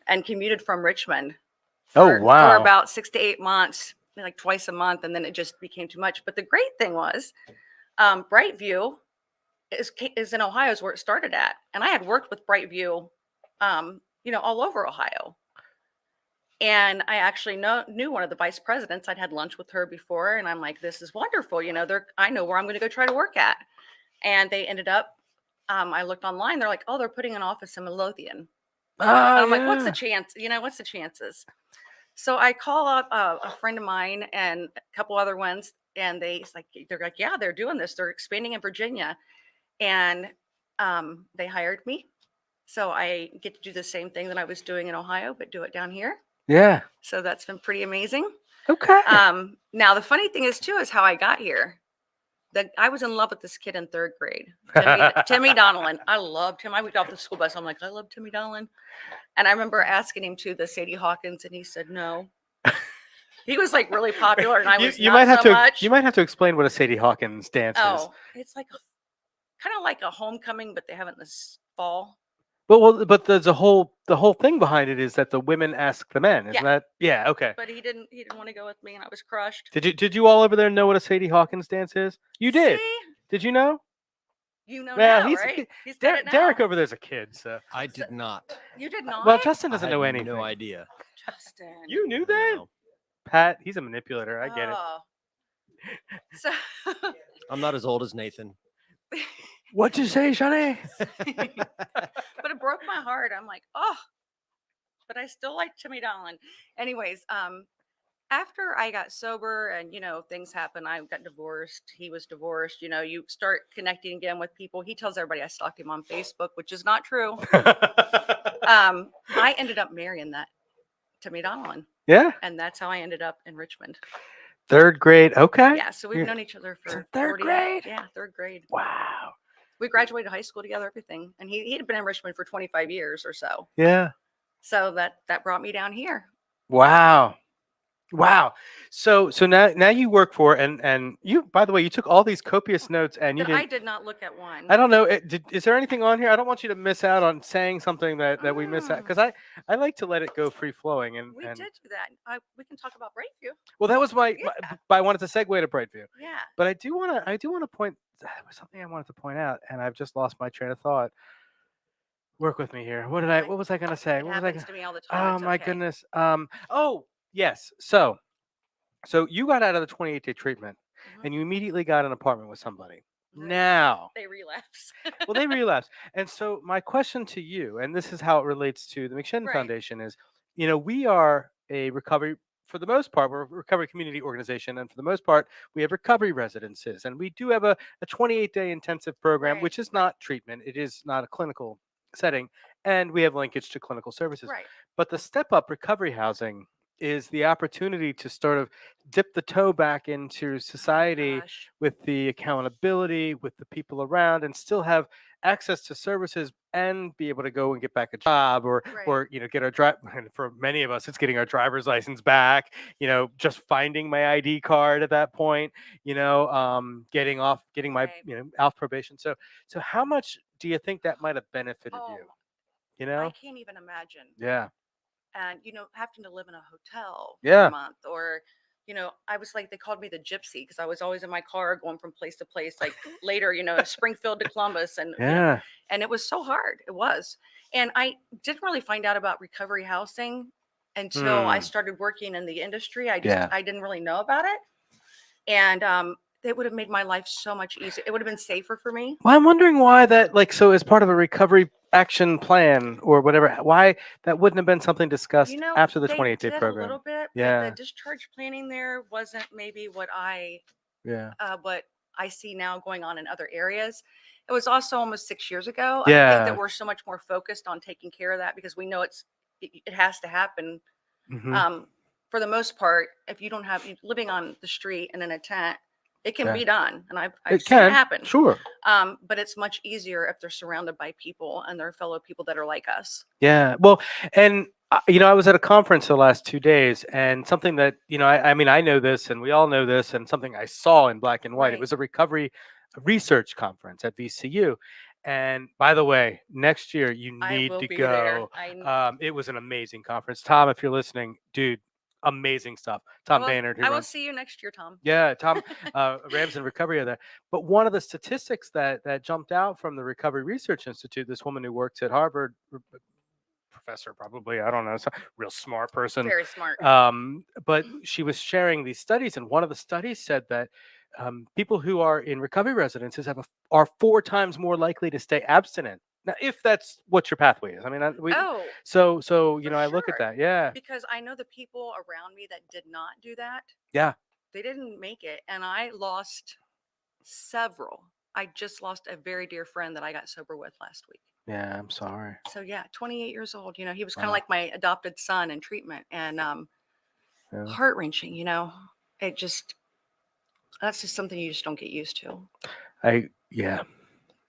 and commuted from Richmond for about 6 to 8 months, like twice a month. And then it just became too much. But the great thing was BrightView is in Ohio, is where it started at. And I had worked with BrightView, all over Ohio. And I actually knew one of the vice presidents. I'd had lunch with her before, and I'm like, this is wonderful. I know where I'm going to go try to work at. And they ended up, I looked online. They're like, oh, they're putting an office in Midlothian. And I'm like, what's the chance? What's the chances? So I call up a friend of mine and a couple other ones, and they're like, yeah, they're doing this. They're expanding in Virginia. And they hired me. So I get to do the same thing that I was doing in Ohio, but do it down here. Yeah. So that's been pretty amazing. Okay. Now the funny thing is too, is how I got here. I was in love with this kid in 3rd grade, Timmy Donnellan. I loved him. I would get off the school bus. I'm like, I love Timmy Donnellan. And I remember asking him to the Sadie Hawkins, and he said no. He was like really popular, and I was you not might have so to much. you might have to explain what a Sadie Hawkins dance is. Oh, it's like kind of like a homecoming, but they have it in this fall. But there's the whole thing behind it is that the women ask the men, isn't Yeah. that? Yeah, okay. But he didn't want to go with me, and I was crushed. Did you all over there know what a Sadie Hawkins dance is? You did. See? Did you know? You know Well, now, he's right? He's done it now. Derek over there's a kid, so. I did not. You did not? Well, Justin doesn't I know had anything. No idea. Justin. You knew that? No. Pat, he's a manipulator. I get it. Oh. So I'm not as old as Nathan. What'd you say, Shani? but it broke my heart. I'm like, oh, but I still like Timmy Donnellan. Anyways, after I got sober and, things happen, I got divorced. He was divorced. You start connecting again with people. He tells everybody I stalked him on Facebook, which is not true. I ended up marrying that Timmy Donnellan. Yeah. And that's how I ended up in Richmond. 3rd grade. Okay. Yeah. So we've known each other for 3rd grade? Yeah, 3rd grade. Wow. We graduated high school together, everything. And he had been in Richmond for 25 years or so. Yeah. So that brought me down here. Wow. So now you work for and you, by the way, you took all these copious notes and you I didn't. did not look at one. I don't know. Is there anything on here? I don't want you to miss out on saying something that we miss out because I like to let it go free flowing and We did do that. We can talk about BrightView. well, that was but I wanted to segue to BrightView. Yeah. But I do want to point. There was something I wanted to point out, and I've just lost my train of thought. Work with me here. What was I gonna say? It What was I happens to me all the time. Oh It's my okay. goodness. Oh yes. So you got out of the 28-day treatment, and you immediately got an apartment with somebody. Now they relapse. well, they relapse. And so my question to you, and this is how it relates to the McShin Foundation, is, we are a recovery, for the most part, we're a recovery community organization. And for the most part, we have recovery residences. And we do have a 28-day intensive program, which is not treatment. It is not a clinical setting. And we have linkage to clinical services. Right. But the step up recovery housing is the opportunity to sort of dip the toe back into society with the accountability, with the people around, and still have access to services and be able to go and get back a job or get our drive. And for many of us, it's getting our driver's license back, just finding my ID card at that point, getting my, off probation. So how much do you think that might have benefited you? I can't even imagine. Yeah. And, having to live in a hotel for Yeah. a month or, I was like, they called me the gypsy because I was always in my car going from place to place, like later, Springfield to Columbus. And, and it was so hard. It was. And I didn't really find out about recovery housing until I started working in the industry. I didn't really know about it. And, it would have made my life so much easier. It would have been safer for me. Well, I'm wondering why that, so as part of a recovery action plan or whatever, why that wouldn't have been something discussed after the 28-day program. A little bit, yeah. But the discharge planning there wasn't maybe what I see now going on in other areas. It was also almost 6 years ago. Yeah. I think that we're so much more focused on taking care of that because we know it has to happen. Mm-hmm. For the most part, if you don't have living on the street and in a tent, it can be done, and I've seen it happen. Sure. But it's much easier if they're surrounded by people and they're fellow people that are like us. Yeah. Well, and I was at a conference the last 2 days, and something that I mean, I know this, and we all know this, and something I saw in black and white. It was a recovery research conference at VCU. And by the way, next year you need to go. It was an amazing conference. Tom, if you're listening, dude. Amazing stuff. Tom Baynard. I will see you next year, Tom. Yeah, Tom Rams and Recovery are there. But one of the statistics that jumped out from the Recovery Research Institute, this woman who works at Harvard, professor probably, I don't know, real smart person. Very smart. But she was sharing these studies, and one of the studies said that people who are in recovery residences are 4 times more likely to stay abstinent. Now, if that's what your pathway is, I mean, so I look at that, yeah, because I know the people around me that did not do that. Yeah, they didn't make it, and I lost several. I just lost a very dear friend that I got sober with last week. Yeah, I'm sorry. So 28 years old. He was kind of like my adopted son in treatment, and heart wrenching. It just. That's just something you just don't get used to. Yeah.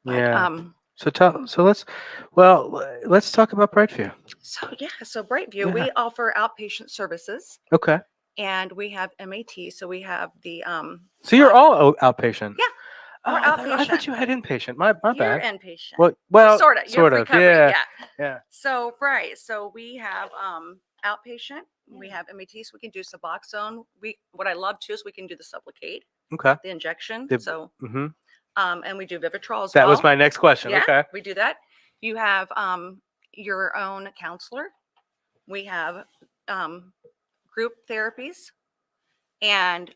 But, So let's talk about BrightView. So BrightView, we offer outpatient services, Okay. and we have MAT. So we have the So you're all outpatient. Yeah, we're I thought outpatient. you had inpatient. My You're bad. inpatient. Well, sort of. You have recovery. Yeah. Yeah. So So we have outpatient. We have MAT. So we can do Suboxone. What I love too is we can do the Sublocade, Okay. the injection. Mhm. And we do Vivitrol as That well. was my next question. Yeah, Okay. we do that. You have your own counselor. We have group therapies, and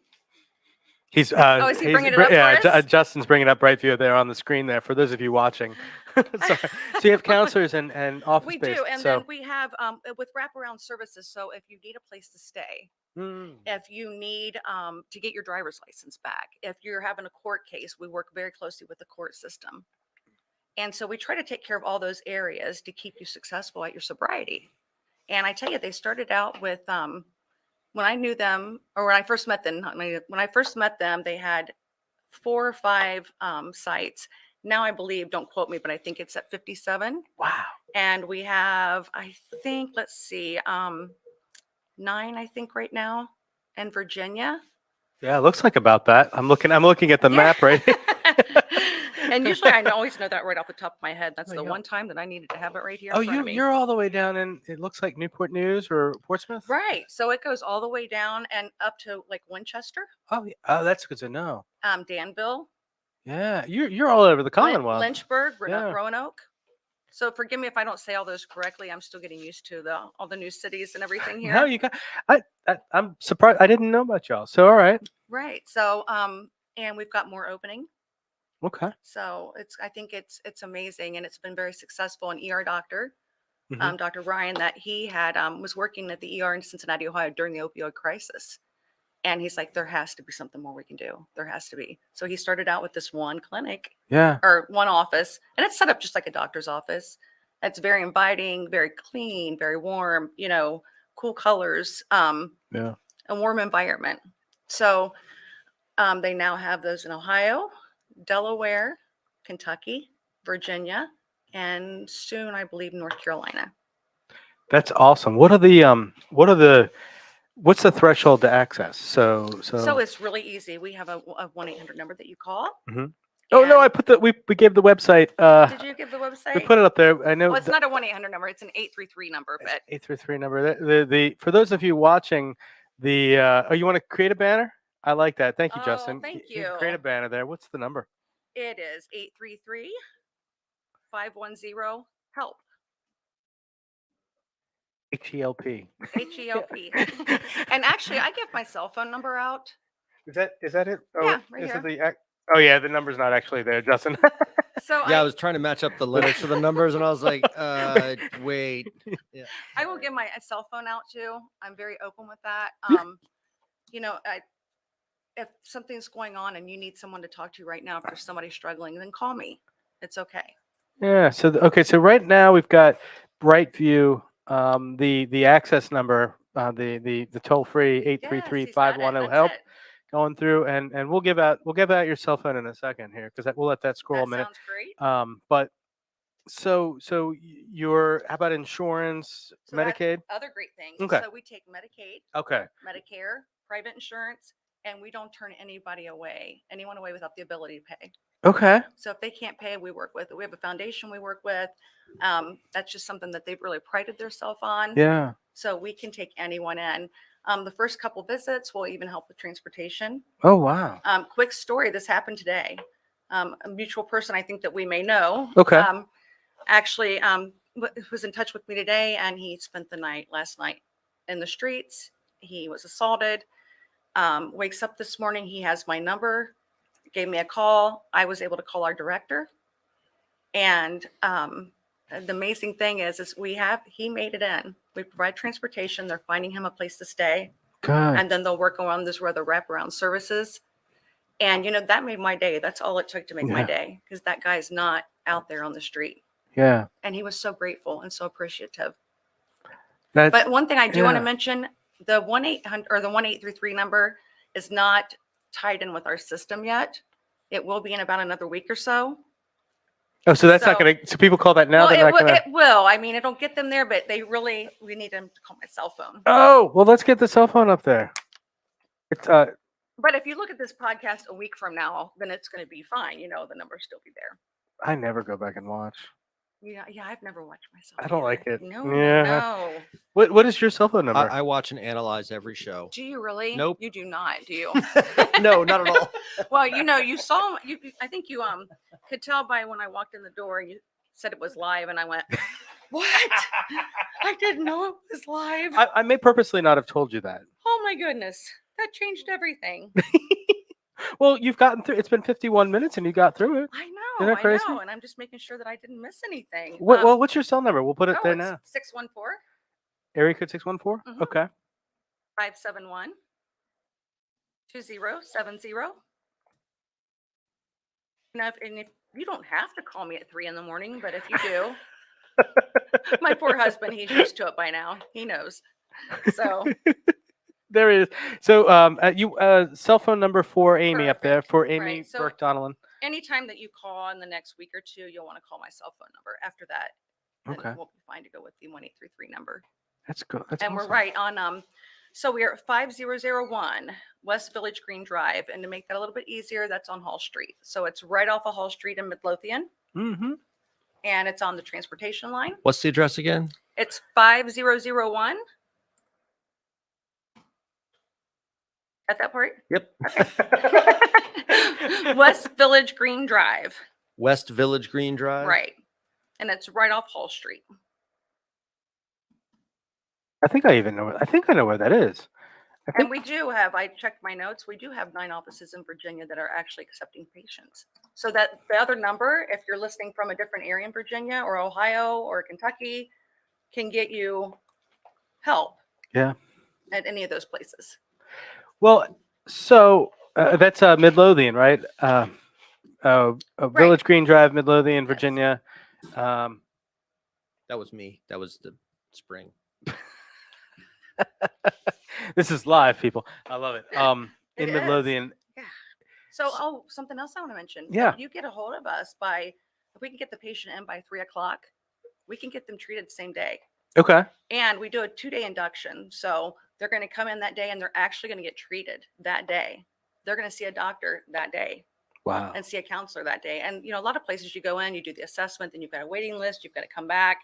He's is he bringing it up for us? Justin's bringing up BrightView there on the screen there for those of you watching. Sorry. So you have counselors and office we based. do, and then we have with wraparound services. So if you need a place to stay, if you need to get your driver's license back, if you're having a court case, we work very closely with the court system, and so we try to take care of all those areas to keep you successful at your sobriety. And I tell you, they started out with when I knew them, or when I first met them. When I first met them, they had 4 or 5 sites. Now I believe, don't quote me, but I think it's at 57. Wow. And we have, I think, let's see, 9, I think, right now in Virginia. Yeah, it looks like about that. I'm looking at the map right here. And usually I always know that right off the top of my head. That's the one time that I needed to have it right here. Oh, in front of me. you're all the way down in, it looks like Newport News or Portsmouth? Right. So it goes all the way down and up to like Winchester. Oh, yeah. Oh, that's good to know. Danville. Yeah, you're all over the Commonwealth. Lynchburg, Roanoke. So forgive me if I don't say all those correctly. I'm still getting used to all the new cities and everything here. No, you got. I'm surprised. I didn't know about y'all. So all right. Right. So and we've got more opening. Okay. So I think it's amazing, and it's been very successful. An ER doctor, Mhm. Dr. Ryan, that he had was working at the ER in Cincinnati, Ohio during the opioid crisis. And he's like, there has to be something more we can do. There has to be. So he started out with this one clinic, or one office, and it's set up just like a doctor's office. It's very inviting, very clean, very warm, cool colors, a warm environment. So they now have those in Ohio, Delaware, Kentucky, Virginia, and soon, I believe, North Carolina. That's awesome. What's the threshold to access? So it's really easy. We have a 1-800 number that you call. Mm-hmm. Oh no, we gave the website. Did you give the website? We put it up there. I know. Well, it's not a 1-800 number. It's an 833 number. But 833 number. The for those of you watching, you want to create a banner? I like that. Thank you, Justin. Thank you. Create a banner there. What's the number? It is 833-510-HELP. HELP. HELP. And actually, I give my cell phone number out. Is that it? Oh, yeah, right here. Oh yeah, the number's not actually there, Justin. So I was trying to match up the letters to the numbers, and I was like, wait. Yeah. I will give my cell phone out too. I'm very open with that. If something's going on and you need someone to talk to right now, if there's somebody struggling, then call me. It's okay. Yeah. So So right now we've got BrightView. The access number, the toll free 833-510-HELP going through, and we'll give out your cell phone in a second here because we'll let that scroll a minute. Sounds great. But so how about insurance, Medicaid? Other great things. Okay. So we take Medicaid, Okay. Medicare, private insurance, and we don't turn anyone away without the ability to pay. Okay. So if they can't pay, we work with it. We have a foundation we work with. That's just something that they've really prided themselves on. Yeah. So we can take anyone in. The first couple visits will even help with transportation. Oh, wow. Quick story. This happened today. A mutual person I think that we may know. Okay. Actually was in touch with me today, and he spent the night last night in the streets. He was assaulted. Wakes up this morning. He has my number. Gave me a call. I was able to call our director. And the amazing thing is he made it in. We provide transportation. They're finding him a place to stay. Good. And then they'll work around this other wraparound services. And, that made my day. That's all it took to make my day, because that guy's not out there on the street. Yeah. And he was so grateful and so appreciative. But one thing I do want to mention, the 1-800 or the 1-833 number is not tied in with our system yet. It will be in about another week or so. Oh, so that's not So- going to. So people call that now. Well, They're not going to. it will. I mean, it'll get them there, but we need them to call my cell phone. Oh, well, let's get the cell phone up there. It's But if you look at this podcast a week from now, then it's going to be fine. The number will still be there. I never go back and watch. Yeah, I've never watched myself. I don't either. like it. No, Yeah. no. What is your cell phone number? I watch and analyze every show. Do you really? Nope. You do not, do you? No, not at all. Well, you saw. I think you could tell by when I walked in the door and you said it was live, and I went, "What? I didn't know it was live." I may purposely not have told you that. Oh my goodness, that changed everything. Well, you've gotten through. It's been 51 minutes, and you got through it. I know. Isn't that crazy? I know, and I'm just making sure that I didn't miss anything. Well, what's your cell number? We'll put it there now. 614 Area code 614. Mhm. Okay. 571 2070. If you don't have to call me at 3 a.m, but if you do, my poor husband, he's used to it by now. He knows. So There it is. So, cell phone number for Amy up there for Amy Right, so- Burke-Donnellan. anytime that you call in the next week or two, you'll want to call my cell phone number. After that, then Okay. we'll be fine to go with the 1833 number. That's good. That's And we're awesome. right on. So we are at 5001 West Village Green Drive, and to make that a little bit easier, that's on Hall Street. So it's right off of Hall Street in Midlothian, Mm-hmm. and it's on the transportation line. What's the address again? It's 5001. At that part? Yep. West Village Green Drive. West Village Green Drive. Right. And it's right off Hall Street. I think I even know. I think I know where that is. And we do have, I checked my notes, we do have 9 offices in Virginia that are actually accepting patients. So that the other number, if you're listening from a different area in Virginia or Ohio or Kentucky, can get you help Yeah. at any of those places. Well, so that's Midlothian, right? Village Green Drive, Midlothian, Virginia. That was me. That was the spring. This is live, people. I love it. It In is. Midlothian. So, something else I want to mention. Yeah. If you get a hold of us if we can get the patient in by 3:00, we can get them treated the same day. Okay. And we do a 2-day induction. So they're going to come in that day and they're actually going to get treated that day. They're going to see a doctor that day. Wow. And see a counselor that day. And, a lot of places you go in, you do the assessment, then you've got a waiting list, you've got to come back.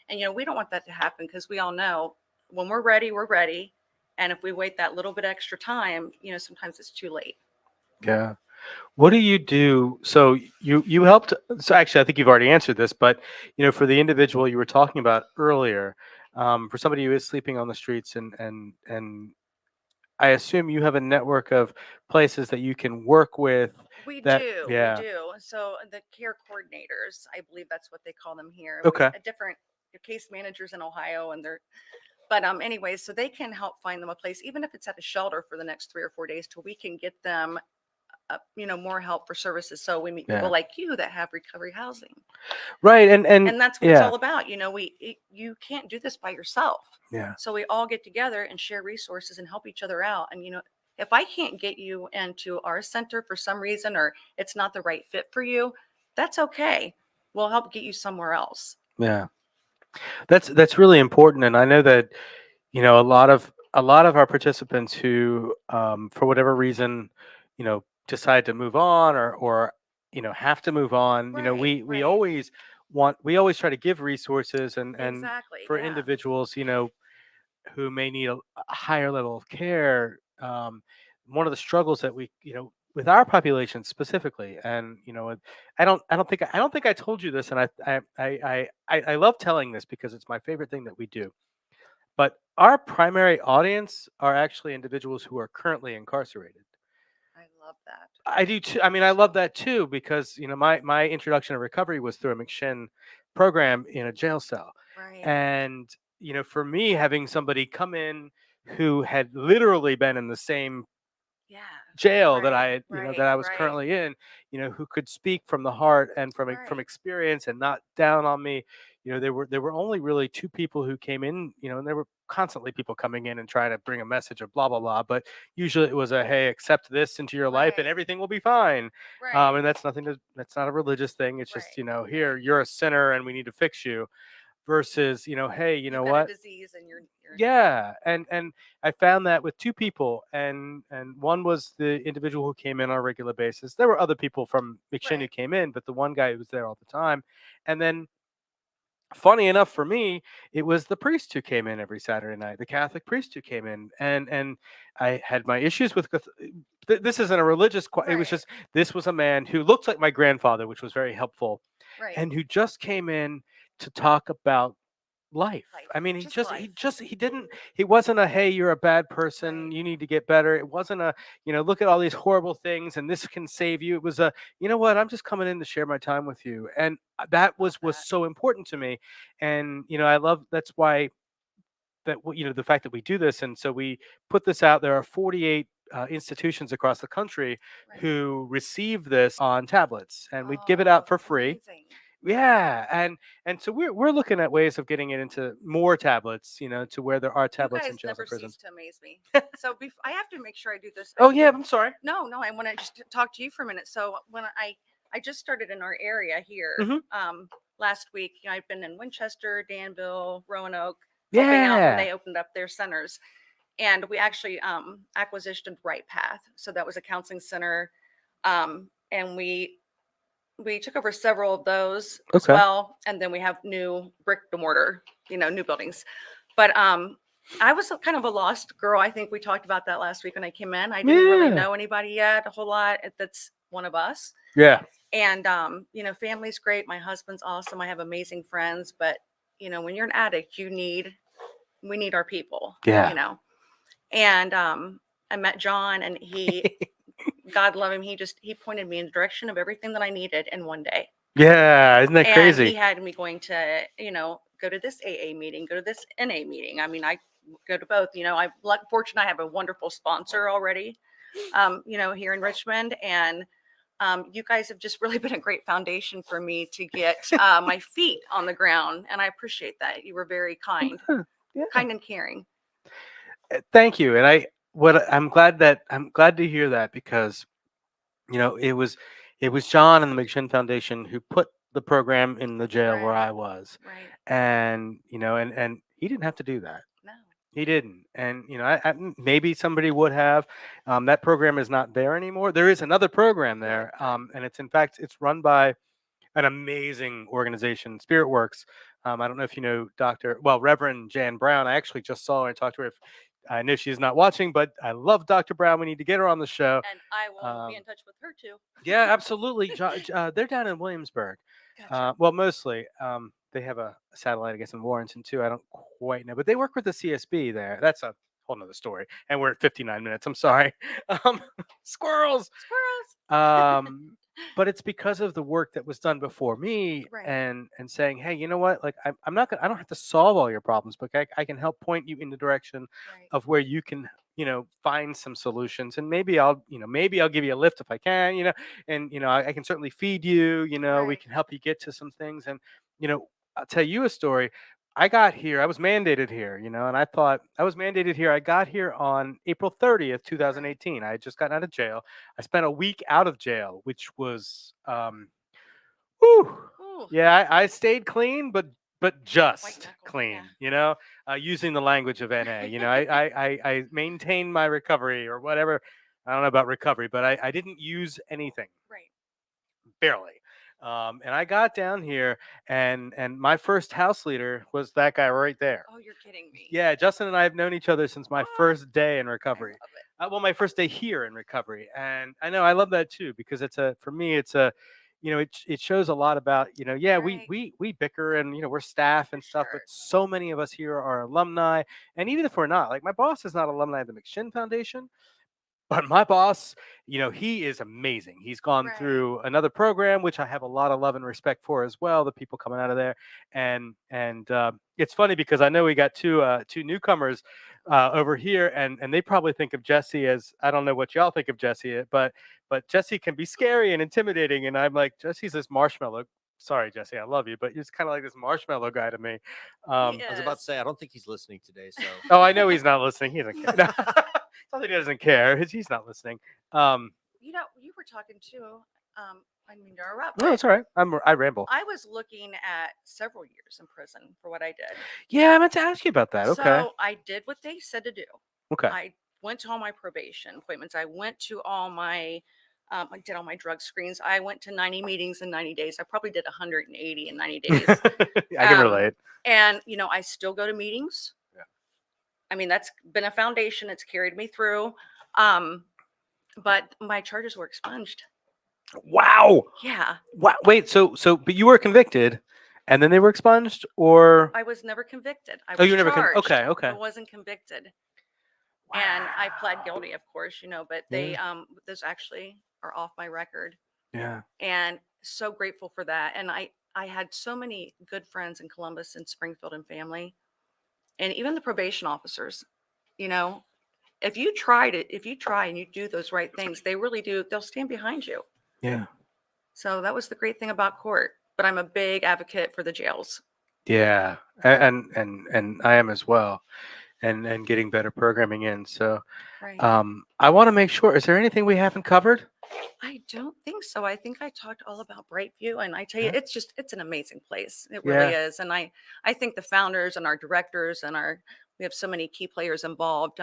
And, we don't want that to happen because we all know when we're ready, we're ready. And if we wait that little bit extra time, sometimes it's too late. Yeah. What do you do? So you helped. So actually, I think you've already answered this, but for the individual you were talking about earlier, for somebody who is sleeping on the streets, and I assume you have a network of places that you can work with. We that, do. Yeah. We do. So the care coordinators, I believe that's what they call them here. Okay. Different case managers in Ohio, and but anyways, so they can help find them a place, even if it's at a shelter for the next 3 or 4 days, till we can get them, more help for services. So we meet people like you that have recovery housing. Right. And that's what it's all about. You can't do this by yourself. Yeah. So we all get together and share resources and help each other out. And, if I can't get you into our center for some reason, or it's not the right fit for you, that's okay. We'll help get you somewhere else. Yeah. That's really important. And I know that, a lot of our participants who, for whatever reason, decide to move on or have to move on, we always try to give resources and Exactly, for yeah. individuals, who may need a higher level of care. One of the struggles that we, with our population specifically, and I don't think I told you this, and I love telling this because it's my favorite thing that we do. But our primary audience are actually individuals who are currently incarcerated. I love that. I do too. I mean, I love that too because my introduction to recovery was through a McShin program in a jail cell, Right. and for me, having somebody come in who had literally been in the same jail that I Right, had, right, that I was right, currently in, who could speak from the heart and from right, experience and not down on me. There were only really two people who came in, and there were constantly people coming in and trying to bring a message of blah blah blah. But usually it was a hey, accept this into your life and right, everything will be fine. right, And that's not a religious thing. It's just right, here right. you're a sinner and we need to fix you. Versus hey, you You've know got a what? disease and you're Yeah, and I found that with two people, and one was the individual who came in on a regular basis. There were other people from McShin who right, came in, but the one guy who was there all the time. And then, funny enough for me, it was the priest who came in every Saturday night, the Catholic priest who came in, and I had my issues with. This isn't a religious. It was right, just this was a man who looked like my grandfather, which was very helpful, right. and who just came in to talk about life. Life, I mean, just life. he wasn't a hey, you're a bad person, Right. you need to get better. It wasn't a, look at all these horrible things and this can save you. It was a, you know what, I'm just coming in to share my time with you. And that Love was that. so important to me. And I love that's why the fact that we do this and so we put this out. There are 48 institutions across the country Right. who receive this on tablets and we give it Oh, out for free. amazing. Yeah, and so we're looking at ways of getting it into more tablets, to where there are You tablets in guys jails never and prisons. cease to amaze me. So I have to make sure I do this. Oh yeah, I'm sorry. No, no, I want to just talk to you for a minute. So when I just started in our area here Hmm. last week, I've been in Winchester, Danville, Roanoke, helping out when Yeah. they opened up their centers, and we actually acquisitioned Right Path. So that was a counseling center, and we took over several of those as Okay. well, and then we have new brick and mortar, new buildings. But I was kind of a lost girl. I think we talked about that last week when I came in. I didn't really Yeah. know anybody yet a whole lot that's one of us. Yeah. And family's great. My husband's awesome. I have amazing friends, but when you're an addict, we need our people, Yeah. And I met John, and God love him, he pointed me in the direction of everything that I needed in one day. Yeah. Isn't that And he crazy? had me going to, go to this AA meeting, go to this NA meeting. I mean, I go to both. I'm fortunate I have a wonderful sponsor already, here in Richmond. And you guys have just really been a great foundation for me to get my feet on the ground. And I appreciate that. You were very kind, Yeah. kind and caring. Thank you. And I'm glad to hear that because it was John and the McShin Foundation who put the program in the jail where I Right, was, right. and and he didn't have to do that. No. He didn't, and maybe somebody would have. That program is not there anymore. There is another program Good, there, good. and it's run by an amazing organization, Spirit Works. I don't know if you know Reverend Jan Brown. I actually just saw her and talked to her. I know she's not watching, but I love Dr. Brown. We need to get her on the show. And I will be in touch with her too. Yeah, absolutely. They're down in Williamsburg. Gotcha. Well, mostly. They have a satellite, I guess, in Warrenton too. I don't quite know, but they work with the CSB there. That's a whole nother story. And we're at 59 minutes. I'm sorry. Squirrels. But it's because of the work that was done before me, Right. and saying, hey, you know what? Like I'm not gonna. I don't have to solve all your problems, but I can help point you in the direction Right. of where you can find some solutions, and maybe I'll give you a lift if I can, and I can certainly feed you, we Right. can help you get to some things. And I'll tell you a story. I got here, I was mandated here, and I thought I was mandated here. I got here on April 30th, 2018. I had just gotten out of jail. I spent a week out of jail, which was whew, Ooh. yeah, I stayed clean, but just knuckle, clean, yeah. using the language of NA. I maintained my recovery or whatever. I don't know about recovery, but I didn't use anything. Right. Barely. And I got down here, and my first house leader was that guy right there. Oh, you're kidding me. Yeah, Justin and I have known each other since my first day in I recovery. love it. Well, my first day here in recovery, and I know I love that too because for me it's a, it shows a lot about yeah, Right. we bicker and we're staff and stuff, but Sure. so many of us here are alumni, and even if we're not, like my boss is not alumni of the McShin Foundation. But my boss, he is amazing. He's gone Right. through another program, which I have a lot of love and respect for as well. The people coming out of there, and it's funny because I know we got two newcomers over here, and they probably think of Jesse as, I don't know what y'all think of Jesse, but Jesse can be scary and intimidating, and I'm like, Jesse's this marshmallow. Sorry, Jesse, I love you, but he's kind of like this marshmallow guy to me. I was about to say, I don't think he's listening today. So. Oh, I know he's not listening. He doesn't care. No. It's not that he doesn't care. He's not listening. You were talking too. I mean, you're right. No, it's all right. I ramble. I was looking at several years in prison for what I did. Yeah, I meant to ask you about that. Okay. So I did what they said to do. Okay. I went to all my probation appointments. I went to all my, I did all my drug screens. I went to 90 meetings in 90 days. I probably did 180 in 90 days. I can relate. And, I still go to meetings. Yeah. I mean, that's been a foundation. It's carried me through. But my charges were expunged. Wow. Yeah. Wow. Wait. So, but you were convicted, and then they were expunged, or? I was never convicted. I was Oh, you never. charged. Okay. Okay. I wasn't convicted. Wow. And I pled guilty, of course, but they those actually are off my record. Yeah. And so grateful for that. And I had so many good friends in Columbus and Springfield and family, and even the probation officers. If you try and you do those right things, they really do. They'll stand behind you. Yeah. So that was the great thing about court. But I'm a big advocate for the jails. Yeah, and I am as well, and getting better programming in. So, Right. I want to make sure. Is there anything we haven't covered? I don't think so. I think I talked all about BrightView, and I tell you, it's an amazing place. It Yeah. really is. And I think the founders and our directors and we have so many key players involved.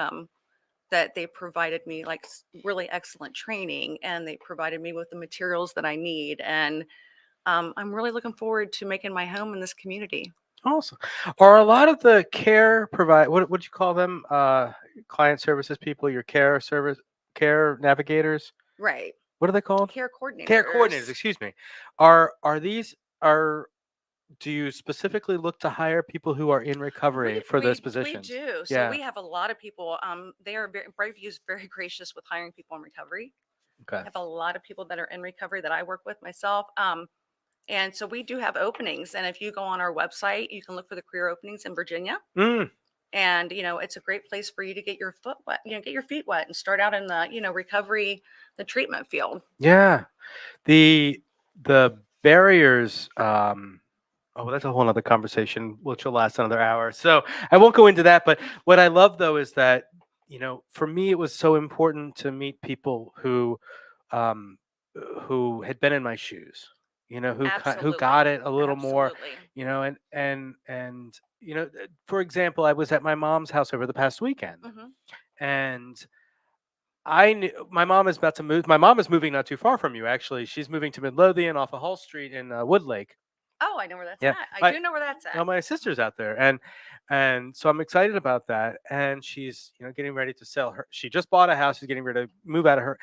That they provided me like really excellent training, and they provided me with the materials that I need. And I'm really looking forward to making my home in this community. Awesome. Are a lot of the care what would you call them? Client services people, your care navigators? Right. What are they called? Care coordinators. Care coordinators, excuse me. Do you specifically look to hire people who are in recovery for those positions? We do. So we have a lot of people. BrightView is very gracious with hiring people in recovery. Okay. I have a lot of people that are in recovery that I work with myself. And so we do have openings. And if you go on our website, you can look for the career openings in Virginia. Mm. And, it's a great place for you to get your foot wet, get your feet wet and start out in the, recovery, the treatment field. Yeah. The barriers, that's a whole nother conversation, which will last another hour. So I won't go into that. But what I love, though, is that, for me, it was so important to meet people who had been in my shoes, who got it a little more, and for example, I was at my mom's house over the past weekend, and I knew my mom is about to move. My mom is moving not too far from you, actually. She's moving to Midlothian off of Hall Street in Woodlake. Oh, I know where that's Yeah. at. I do know where that's at. Well, my sister's out there, and so I'm excited about that. And she's getting ready to sell her. She just bought a house. She's getting ready to move out of her.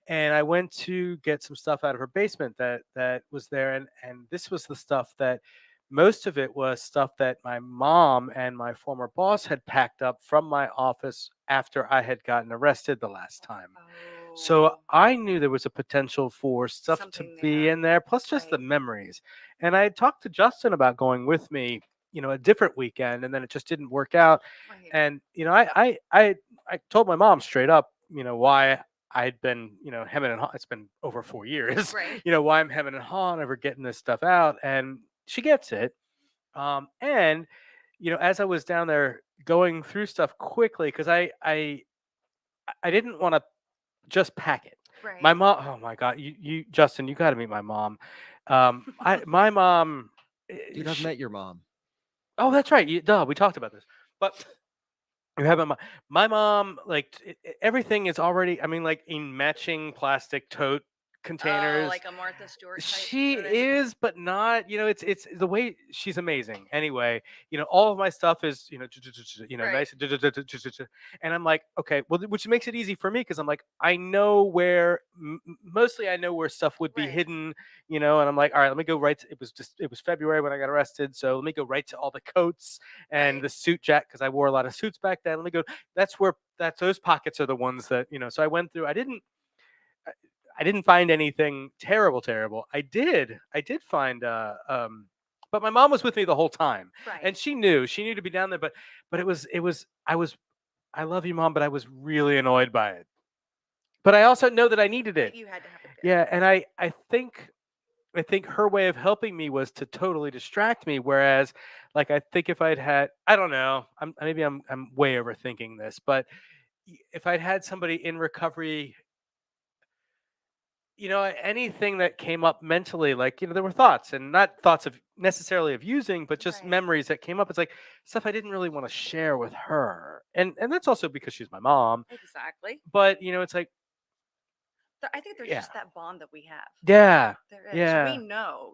And I went to get some stuff out of her basement that was there, and this was the stuff that most of it was stuff that my mom and my former boss had packed up from my office after I had gotten arrested the last time. So I knew there was a potential for stuff to be in there, plus just the memories. And I had talked to Justin about going with me, a different weekend, and then it just didn't work out. Right. And I told my mom straight up, why I'd been, hemming and hawing. It's been over 4 years, Right. Why I'm hemming and hawing over getting this stuff out, and she gets it. And as I was down there going through stuff quickly, because I didn't want to just pack it. Right. My mom, oh my God, you Justin, you got to meet my mom. My mom. Dude, I've met your mom. Oh, that's right. We talked about this, but. You have my mom, like everything is already, like in matching plastic tote containers. Oh, like a Martha Stewart type. She is, but not, it's the way she's amazing. Anyway, all of my stuff is, nice. And I'm like, okay, well, which makes it easy for me. Cause I'm like, I know where, mostly I know where stuff would be hidden, and I'm like, all right, let me go it was February when I got arrested. So let me go right to all the coats and the suit jacket. Cause I wore a lot of suits back then. Let me go, those pockets are the ones that, so I went through, I didn't find anything terrible. I did find, but my mom was with me the whole time, Right. and she knew to be down there. But I was I love you, Mom, but I was really annoyed by it. But I also know that I needed it. You had to have it. Yeah, and I think her way of helping me was to totally distract me. Whereas, like, I think if I'd had, I don't know, I'm way overthinking this, but if I'd had somebody in recovery, anything that came up mentally, like, there were thoughts, and not thoughts of necessarily of using, but just memories that came up. It's like stuff I didn't really want to share with her, and that's also because she's my mom. Exactly. But it's like, I think there's Yeah. just that bond that we have. yeah, There is. yeah, We know.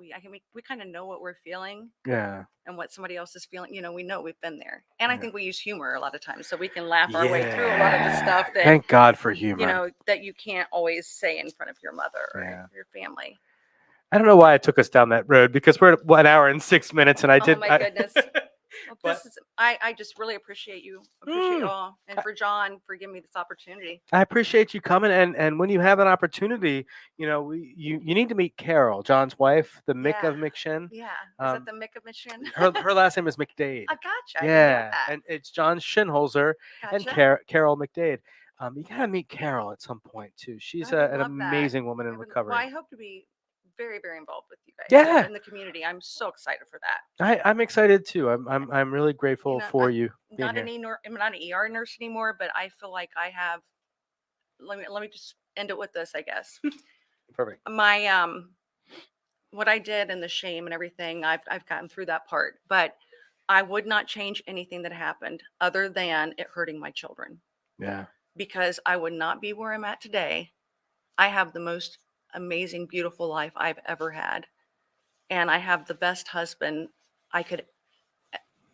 We kind of know what we're feeling yeah. and what somebody else is feeling. We know we've been there. And I think we use humor a lot of times, so we can laugh our way through a lot of the stuff that Thank God for humor. that you can't always say in front of your mother or Yeah. your family. I don't know why I took us down that road, because we're at 1 hour and 6 minutes, and I did. Oh my goodness. Well, But- I just really appreciate you. Appreciate you all. And for John for giving me this opportunity. I appreciate you coming, and when you have an opportunity, you need to meet Carol, John's wife, the Mick of McShin. Yeah. Is Um, that the Mick of Mission? her last name is McDade. I gotcha. I didn't know Yeah, that. and it's John Schinholzer and Gotcha. Carol McDade. You gotta meet Carol at some point too. She's I would an love that. amazing woman in recovery. Well, I hope to be very, very involved with you guys. Yeah. In the community. I'm so excited for that. I'm excited too. I'm really grateful for I'm you being Not here. I'm not an ER nurse anymore, but I feel like I have. Let me just end it with this, I guess. Perfect. My what I did and the shame and everything, I've gotten through that part, but I would not change anything that happened other than it hurting my children, Yeah. because I would not be where I'm at today. I have the most amazing, beautiful life I've ever had. And I have the best husband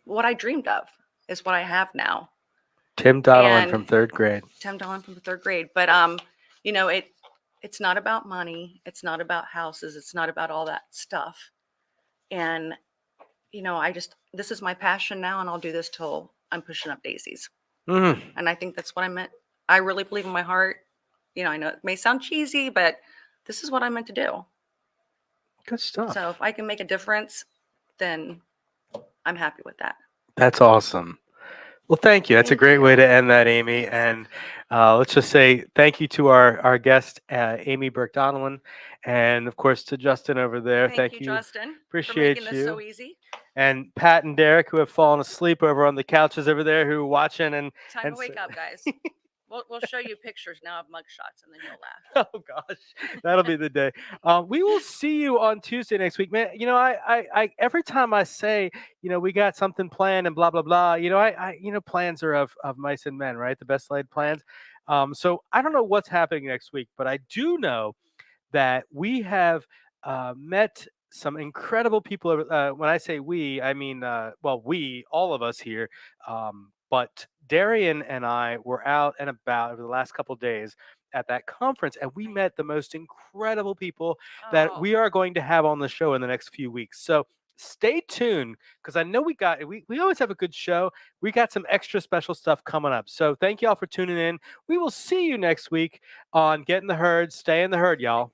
what I dreamed of is what I have now. Tim Donnellan And from 3rd grade. Tim Donnellan from the 3rd grade. But it's not about money. It's not about houses. It's not about all that stuff. And this is my passion now, and I'll do this till I'm pushing up daisies. Mhm. And I think that's what I meant. I really believe in my heart. I know it may sound cheesy, but this is what I meant to do. Good stuff. So if I can make a difference, then I'm happy with that. That's awesome. Well, thank you. That's a great way to end that, Amy. And let's just say thank you to our guest, Amy Burke-Donnellan, and of course to Justin over there. Thank you, Justin, Appreciate for making you. this so easy. And Pat and Derek, who have fallen asleep over on the couches over there, who are watching. Time to wake up, guys. We'll show you pictures now of mugshots, and then you'll laugh. Oh gosh, that'll be the day. We will see you on Tuesday next week, man. I every time I say, we got something planned and blah blah blah. I plans are of mice and men, right? The best laid plans. So I don't know what's happening next week, but I do know that we have met some incredible people. When I say we, I mean we, all of us here. But Darian and I were out and about over the last couple of days at that conference, and we met the most incredible people that we are going to have on the show in the next few weeks. So stay tuned, because I know we always have a good show. We got some extra special stuff coming up. So thank you all for tuning in. We will see you next week on Get in the Herd. Stay in the herd, y'all.